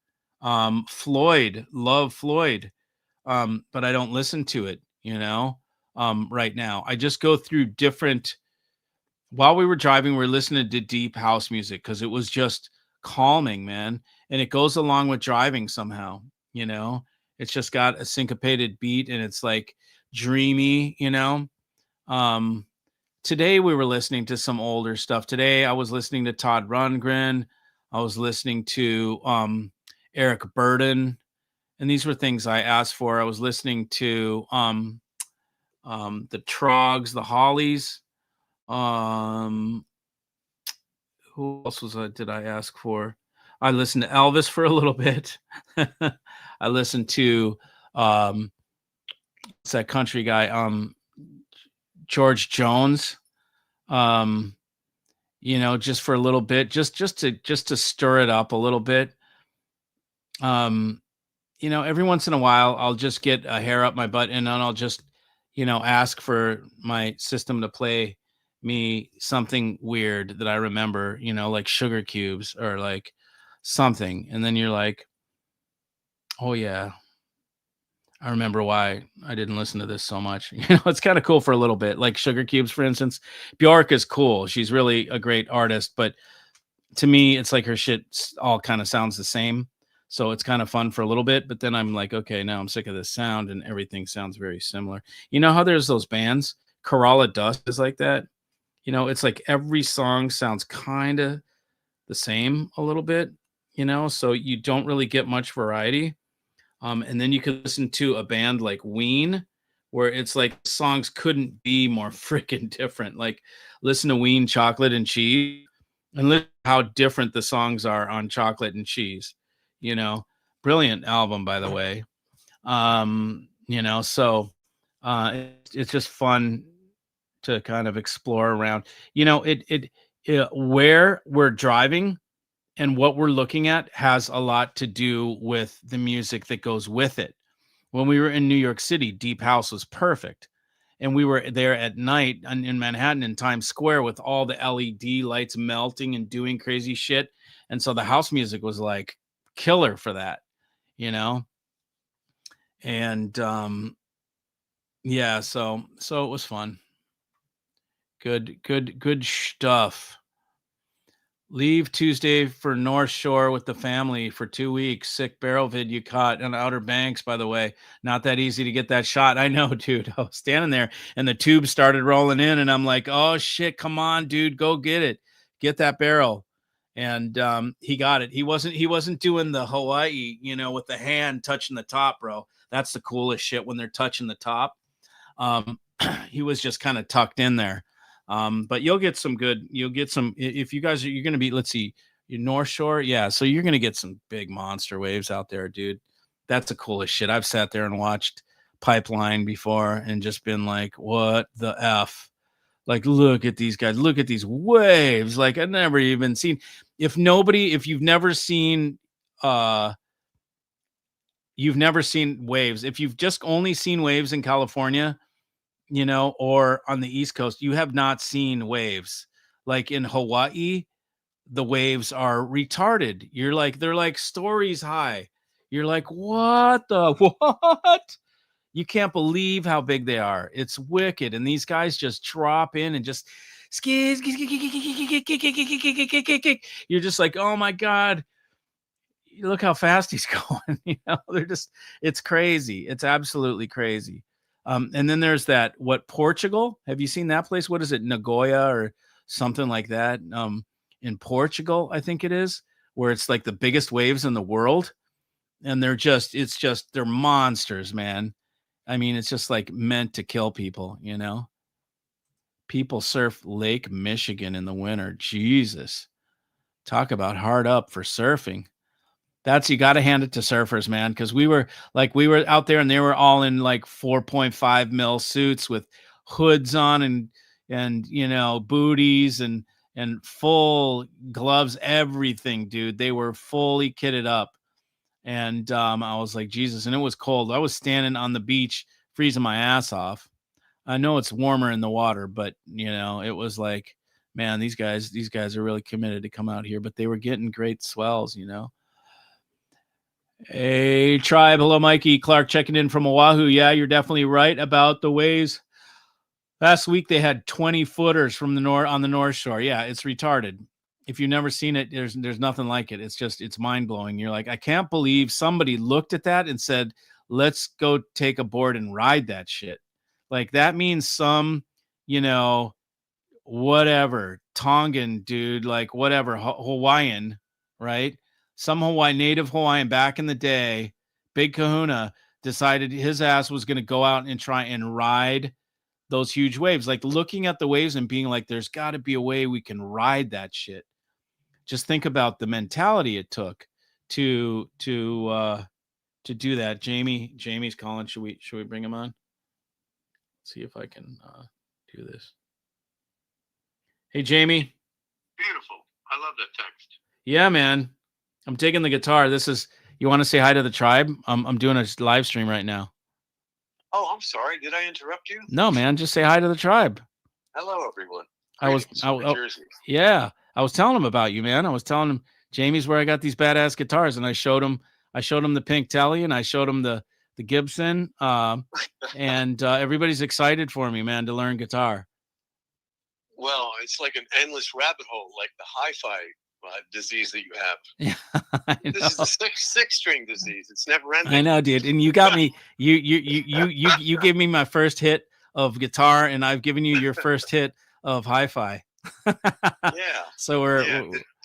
Floyd, love Floyd, but I don't listen to it, right now. I just go through different. While we were driving, we were listening to deep house music because it was just calming, man. And it goes along with driving somehow, you know. It's just got a syncopated beat and it's like dreamy. Um, Today we were listening to some older stuff. Today I was listening to Todd Rundgren. I was listening to Eric Burden, and these were things I asked for. I was listening to the Trogs, the Hollies. Um, who else did I ask for? I listened to Elvis for a little bit. I listened to it's that country guy, George Jones. Just for a little bit, just to stir it up a little bit. Every once in a while I'll just get a hair up my butt and then I'll just, ask for my system to play me something weird that I remember, like Sugar Cubes or like something. And then you're like, oh yeah, I remember why I didn't listen to this so much. It's kind of cool for a little bit. Like Sugar Cubes, for instance. Bjork is cool. She's really a great artist, but to me, it's like her shit all kind of sounds the same. So it's kind of fun for a little bit, but then I'm like, okay, now I'm sick of this sound and everything sounds very similar. You know how there's those bands? Corolla Dust is like that. It's like every song sounds kind of the same a little bit, so you don't really get much variety. And then you could listen to a band like Ween, where it's like songs couldn't be more freaking different. Like listen to Ween Chocolate and Cheese and listen to how different the songs are on Chocolate and Cheese. Brilliant album, by the way. So it's just fun to kind of explore around. Where we're driving and what we're looking at has a lot to do with the music that goes with it. When we were in New York City, Deep House was perfect. And we were there at night in Manhattan in Times Square with all the LED lights melting and doing crazy shit. And so the house music was like killer for that, you know? And yeah, so it was fun. Good stuff. Leave Tuesday for North Shore with the family for 2 weeks. Sick barrel vid you caught on Outer Banks, by the way. Not that easy to get that shot. I know, dude. I was standing there and the tube started rolling in and I'm like, oh shit, come on, dude, go get it. Get that barrel. And he got it. He wasn't doing the Hawaii, with the hand touching the top, bro. That's the coolest shit when they're touching the top. He was just kind of tucked in there. But you'll get some, if you guys you're going to be, let's see, your North Shore. Yeah. So you're going to get some big monster waves out there, dude. That's the coolest shit. I've sat there and watched Pipeline before and just been like, what the F? Like, look at these guys, look at these waves. Like I've never even seen, if you've never seen waves, if you've just only seen waves in California, or on the East Coast, you have not seen waves. Like in Hawaii, the waves are retarded. They're like stories high. You're like, what the what? You can't believe how big they are. It's wicked. And these guys just drop in and just you're just like, oh my God. Look how fast he's going. It's crazy. It's absolutely crazy. And then there's Portugal? Have you seen that place? What is it? Nagoya or something like that? In Portugal, I think it is, where it's like the biggest waves in the world. And they're monsters, man. I mean, it's just like meant to kill people, People surf Lake Michigan in the winter. Jesus. Talk about hard up for surfing. You got to hand it to surfers, man, because we were out there and they were all in like 4.5 mil suits with hoods on and booties and full gloves, everything, dude. They were fully kitted up. And I was like, Jesus, and it was cold. I was standing on the beach freezing my ass off. I know it's warmer in the water, but it was like, man, these guys are really committed to come out here, but they were getting great swells, Hey, Tribe. Hello, Mikey. Clark checking in from Oahu. Yeah, you're definitely right about the waves. Last week they had 20 footers from the on the North Shore. Yeah, it's retarded. If you've never seen it, there's nothing like it. It's mind blowing. You're like, I can't believe somebody looked at that and said, let's go take a board and ride that shit. Like that means some, whatever Tongan dude, like whatever Hawaiian, right? Some native Hawaiian back in the day, Big Kahuna, decided his ass was going to go out and try and ride those huge waves, like looking at the waves and being like, there's got to be a way we can ride that shit. Just think about the mentality it took to do that. Jamie's calling. Should we bring him on? See if I can do this. Hey, Jamie. Beautiful. I love that text. Yeah, man. I'm taking the guitar. You want to say hi to the tribe? I'm doing a live stream right now. Oh, I'm sorry. Did I interrupt you? No, man. Just say hi to the tribe. Hello, everyone. Yeah. I was telling him about you, man. I was telling him Jamie's where I got these badass guitars, and I showed him the Pink Telly, and I showed him the Gibson. And everybody's excited for me, man, to learn guitar. Well, it's like an endless rabbit hole, like the hi-fi disease that you have. Yeah, this is the six string disease. It's never ending. I know, dude. And you got me. You gave me my first hit of guitar, and I've given you your first hit of hi-fi. Yeah. So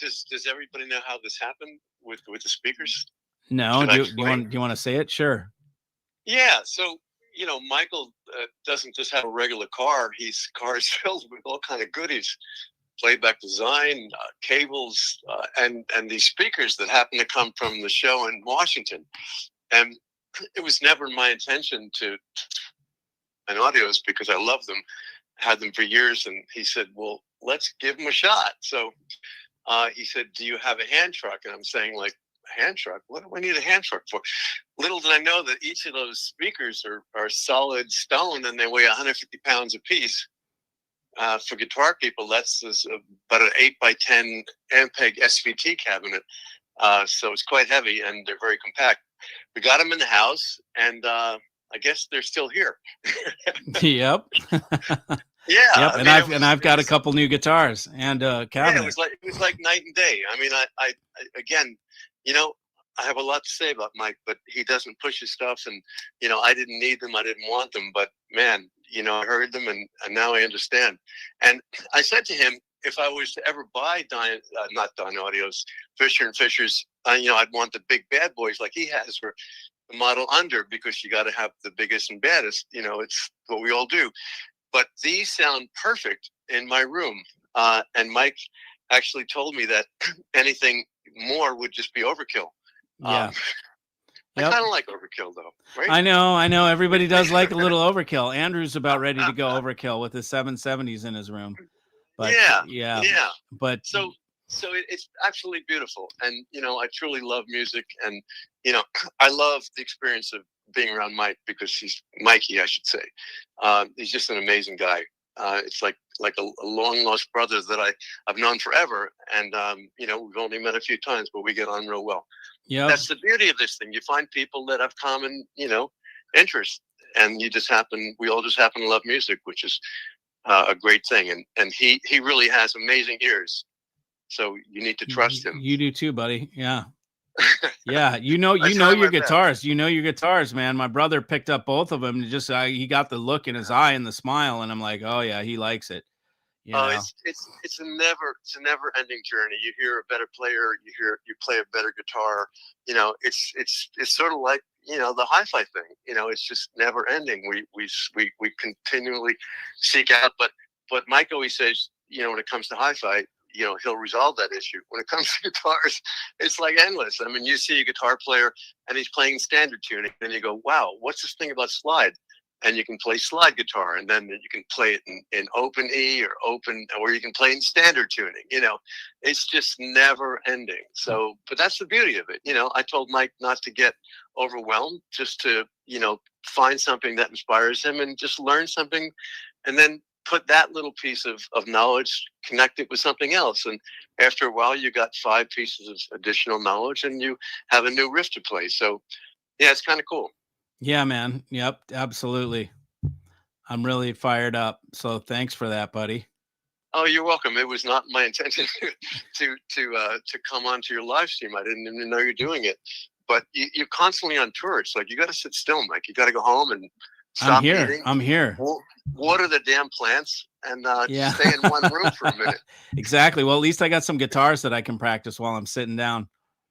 does everybody know how this happened with the speakers? No. Do you want to say it? Sure. Yeah. So Michael doesn't just have a regular car. His car is filled with all kind of goodies. Playback design, cables, and these speakers that happen to come from the show in Washington. And it was never my intention to and audios because I love them, had them for years. And he said, well, let's give them a shot. So he said, do you have a hand truck? And I'm saying, like, a hand truck? What do I need a hand truck for? Little did I know that each of those speakers are solid stone and they weigh 150 pounds a piece. For guitar people, that's about an 8x10 Ampeg SVT cabinet. So it's quite heavy and they're very compact. We got them in the house, and I guess they're still here. Yep. Yeah. Yep. I've got a couple new guitars and a cabinet. Yeah, it was like night and day. I mean, I again, I have a lot to say about Mike, but he doesn't push his stuff, and I didn't need them, I didn't want them, but man, I heard them, and now I understand. And I said to him, if I was to ever buy not Don Audios, Fisher and Fisher's, I'd want the big bad boys like he has, or the model under, because you got to have the biggest and baddest. It's what we all do. But these sound perfect in my room. And Mike actually told me that anything more would just be overkill. Yeah. I kind of like overkill, though, right? I know. Everybody does like a little overkill. Andrew's about ready to go overkill with his 770s in his room. But yeah. But so it's absolutely beautiful, and I truly love music, and I love the experience of being around Mike, because he's Mikey, I should say. He's just an amazing guy. It's like a long lost brother that I've known forever, and we've only met a few times, but we get on real well. Yeah, that's the beauty of this thing. You find people that have common, interests, and we all just happen to love music, which is a great thing. And he really has amazing ears, so you need to trust him. You do too, buddy. Yeah. Yeah, you know your guitars. You know your guitars, man. My brother picked up both of them. Just he got the look in his eye and the smile, and I'm like, oh yeah, he likes it. It's a never ending journey. You hear a better player, you play a better guitar. It's sort of like the hi-fi thing. It's just never ending. We continually seek out, but Mike always says, when it comes to hi-fi, he'll resolve that issue. When it comes to guitars, it's like endless. I mean, you see a guitar player and he's playing standard tuning, and you go, wow, what's this thing about slide? And you can play slide guitar, and then you can play it in open E or you can play in standard tuning. It's just never ending. So, but that's the beauty of it. I told Mike not to get overwhelmed, just to, find something that inspires him and just learn something, and then put that little piece of knowledge, connect it with something else. And after a while, you got 5 pieces of additional knowledge and you have a new riff to play. So yeah, it's kind of cool. Yeah, man. Yep, absolutely. I'm really fired up. So thanks for that, buddy. Oh, you're welcome. It was not my intention to come onto your live stream. I didn't even know you're doing it. But you're constantly on tour. It's like you got to sit still, Mike. You got to go home and stop eating. I'm here. Water the damn plants and stay in one room for a minute. Exactly. Well, at least I got some guitars that I can practice while I'm sitting down.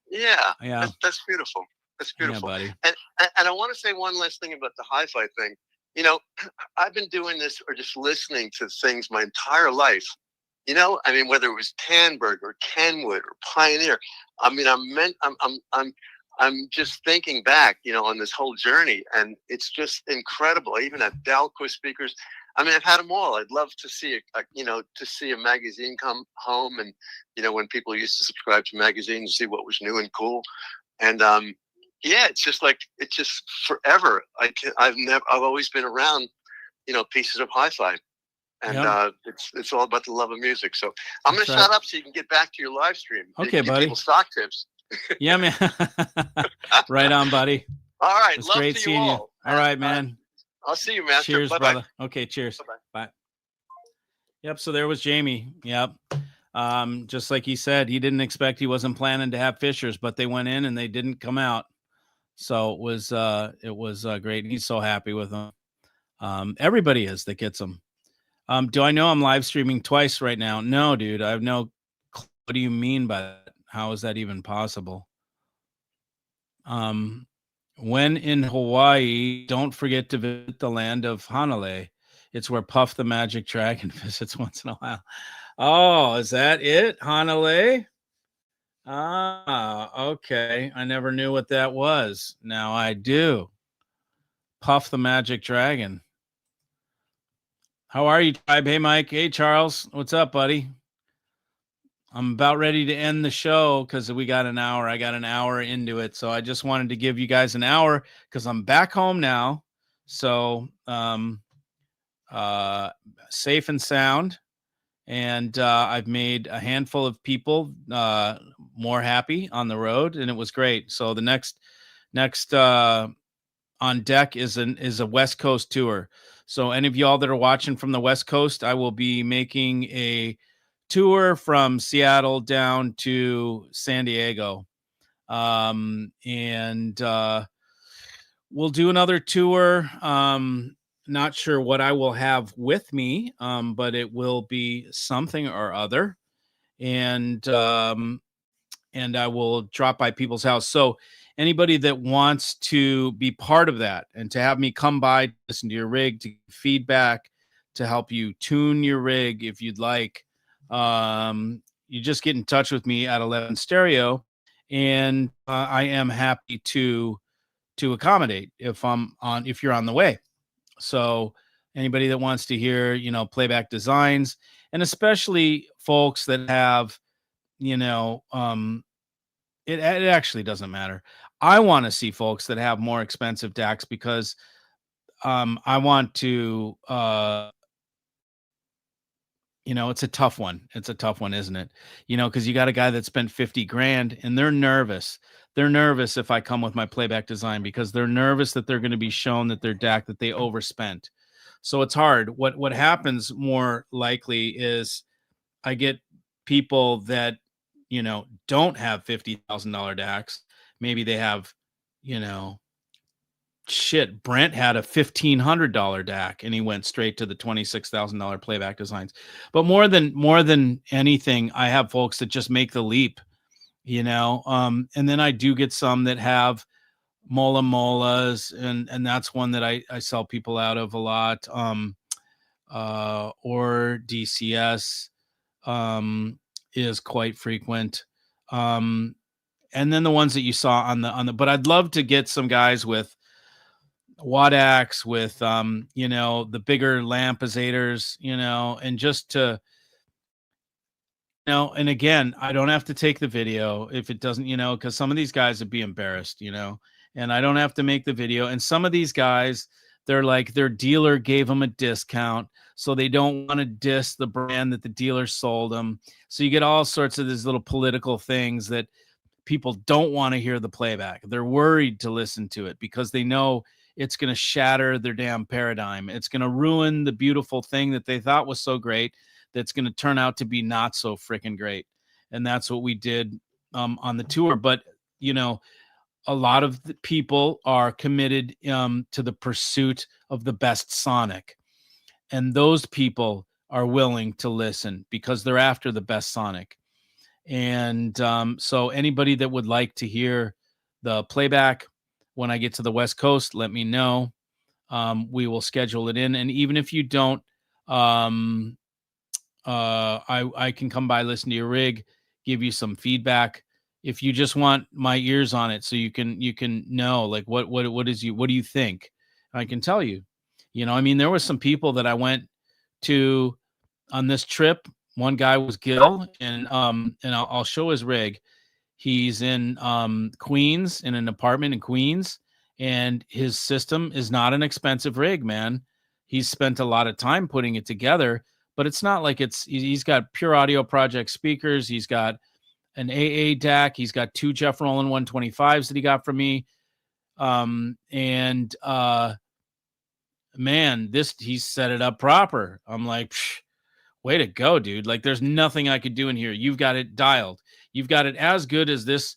Yeah. Yeah. That's beautiful. That's beautiful. Yeah, buddy. And I want to say one last thing about the hi-fi thing. I've been doing this or just listening to things my entire life. I mean, whether it was Tandberg or Kenwood or Pioneer. I mean, I'm just thinking back, on this whole journey, and it's just incredible. I even have Dalco speakers. I mean, I've had them all. I'd love to see a magazine come home, and when people used to subscribe to magazines, see what was new and cool, and yeah, it's just forever. I've always been around, pieces of hi-fi, and it's all about the love of music. So I'm going to shut up so you can get back to your live stream. Okay, buddy. People stock tips. Yeah, man. Right on, buddy. All right. It's great seeing you. All right, man. I'll see you, Master. Cheers, Bye-bye. brother. Okay, cheers. Bye-bye. Bye. Yep. So there was Jamie. Yep. Just like he said, he wasn't planning to have fishers, but they went in and they didn't come out. So it was great. He's so happy with them. Everybody is that gets them. Do I know I'm live streaming twice right now? No, dude. I have no clue. What do you mean by that? How is that even possible? When in Hawaii, don't forget to visit the land of Hanalei. It's where Puff the Magic Dragon visits once in a while. Oh, is that it? Hanalei? Ah, okay. I never knew what that was. Now I do. Puff the Magic Dragon. How are you, tribe? Hey, Mike. Hey, Charles. What's up, buddy? I'm about ready to end the show because we got an hour. I got an hour into it. So I just wanted to give you guys an hour because I'm back home now. So safe and sound. And I've made a handful of people more happy on the road, and it was great. So the next on deck is a West Coast tour. So any of y'all that are watching from the West Coast, I will be making a tour from Seattle down to San Diego. And we'll do another tour. Not sure what I will have with me, but it will be something or other. And I will drop by people's house. So anybody that wants to be part of that and to have me come by, listen to your rig, to give feedback, to help you tune your rig if you'd like, you just get in touch with me at 11 Stereo, and I am happy to accommodate if you're on the way. So anybody that wants to hear, playback designs, and especially folks that have, it actually doesn't matter. I want to see folks that have more expensive DACs because I want to, it's a tough one. It's a tough one, isn't it? Because you got a guy that spent 50 grand and they're nervous. They're nervous if I come with my playback design because they're nervous that they're going to be shown that their DAC that they overspent. So it's hard. What happens more likely is I get people that, don't have $50,000 DACs. Maybe they have, Brent had a $1,500 DAC and he went straight to the $26,000 playback designs. But more than anything, I have folks that just make the leap, and then I do get some that have Mola Molas, and that's one that I sell people out of a lot. Or DCS is quite frequent. And then the ones that you saw on the, but I'd love to get some guys with Wadax, with the bigger lampizators, and just to, and again, I don't have to take the video if it doesn't, because some of these guys would be embarrassed, and I don't have to make the video. And some of these guys, they're like, their dealer gave them a discount, so they don't want to diss the brand that the dealer sold them. So you get all sorts of these little political things that people don't want to hear the playback. They're worried to listen to it because they know it's going to shatter their damn paradigm. It's going to ruin the beautiful thing that they thought was so great, that's going to turn out to be not so freaking great. And that's what we did on the tour. But, a lot of the people are committed to the pursuit of the best Sonic. And those people are willing to listen because they're after the best Sonic. And so anybody that would like to hear the playback when I get to the West Coast, let me know. We will schedule it in. And even if you don't, I can come by, listen to your rig, give you some feedback. If you just want my ears on it, so you can know, like, what do you think? I can tell you. There was some people that I went to on this trip. One guy was Gil, and I'll show his rig. He's in Queens, in an apartment in Queens, and his system is not an expensive rig, man. He's spent a lot of time putting it together, but it's not like he's got Pure Audio Project speakers. He's got an AA DAC. He's got 2 Jeff Roland 125s that he got from me. Man, he's set it up proper. I'm like, way to go, dude. Like, there's nothing I could do in here. You've got it dialed. You've got it as good as this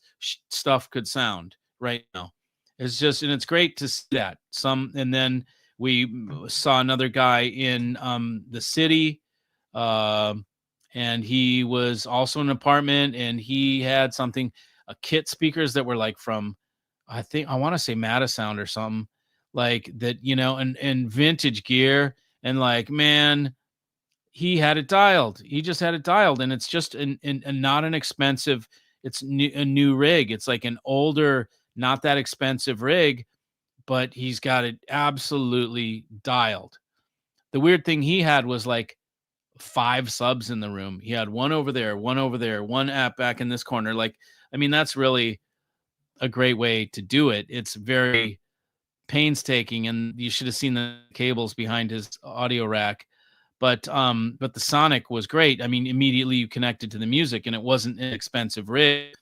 stuff could sound right now. It's just, and it's great to see that. And then we saw another guy in the city, and he was also in an apartment, and he had a kit speakers that were like from, I want to say Matasound or something like that, and vintage gear. And like, man, he had it dialed. He just had it dialed, and it's just not an expensive. It's a new rig. It's like an older, not that expensive rig, but he's got it absolutely dialed. The weird thing he had was like 5 subs in the room. He had one over there, one app back in this corner. Like, that's really a great way to do it. It's very painstaking, and you should have seen the cables behind his audio rack. But the Sonic was great. Immediately you connected to the music, and it wasn't an expensive rig.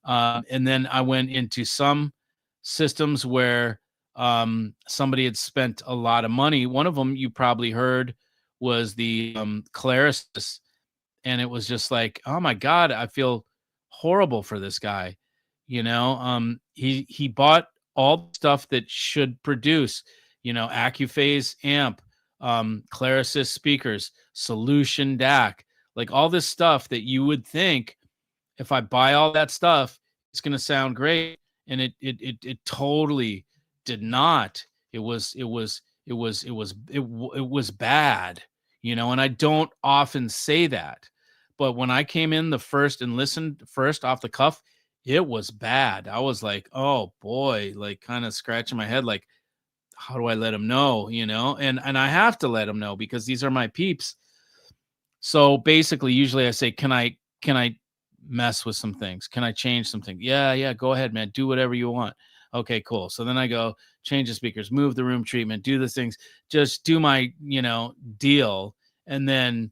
And then I went into some systems where somebody had spent a lot of money. One of them you probably heard was the Claris, and it was just like, oh my God, I feel horrible for this guy. He bought all the stuff that should produce, Accuphase amp, Clarisys speakers, Solution DAC, like all this stuff that you would think, if I buy all that stuff, it's going to sound great. And it totally did not. It was bad, and I don't often say that, but when I came in the first and listened first off the cuff, it was bad. I was like, oh boy, like kind of scratching my head, like, how do I let him know, and I have to let him know because these are my peeps. So basically, usually I say, can I mess with some things? Can I change something? Yeah, go ahead, man. Do whatever you want. Okay, cool. So then I go change the speakers, move the room treatment, do the things, just do my, deal, and then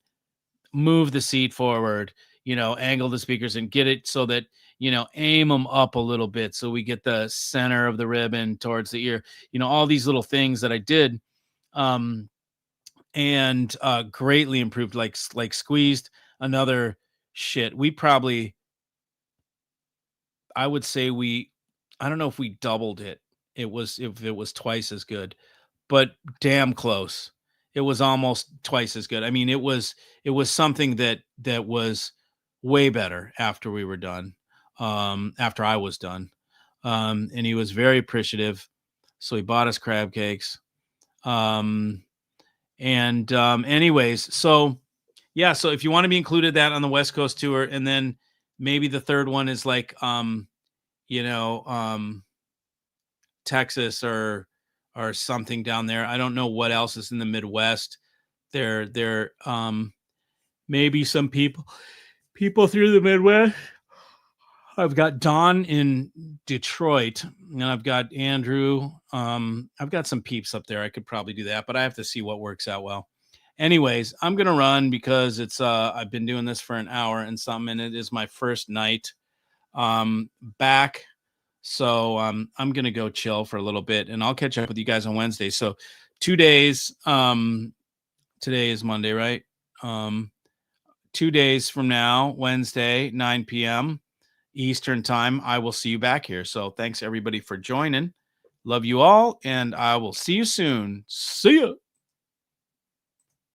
move the seat forward, angle the speakers and get it so that, aim them up a little bit so we get the center of the ribbon towards the ear, all these little things that I did, and greatly improved, like squeezed another shit. I would say I don't know if we doubled it. If it was twice as good, but damn close. It was almost twice as good. It was something that was way better after we were done. After I was done. and he was very appreciative. So he bought us crab cakes. Anyways, so yeah, so if you want to be included that on the West Coast tour, and then maybe the third one is like, Texas or something down there. I don't know what else is in the Midwest. There maybe some people through the Midwest. I've got Don in Detroit, and I've got Andrew. I've got some peeps up there. I could probably do that, but I have to see what works out well. Anyways, I'm gonna run because it's I've been doing this for an hour and something, and it is my first night back. So I'm gonna go chill for a little bit, and I'll catch up with you guys on Wednesday. So 2 days. Today is Monday, right? 2 days from now, Wednesday, 9 p.m. Eastern time, I will see you back here. So thanks everybody for joining. Love you all, and I will see you soon. See ya.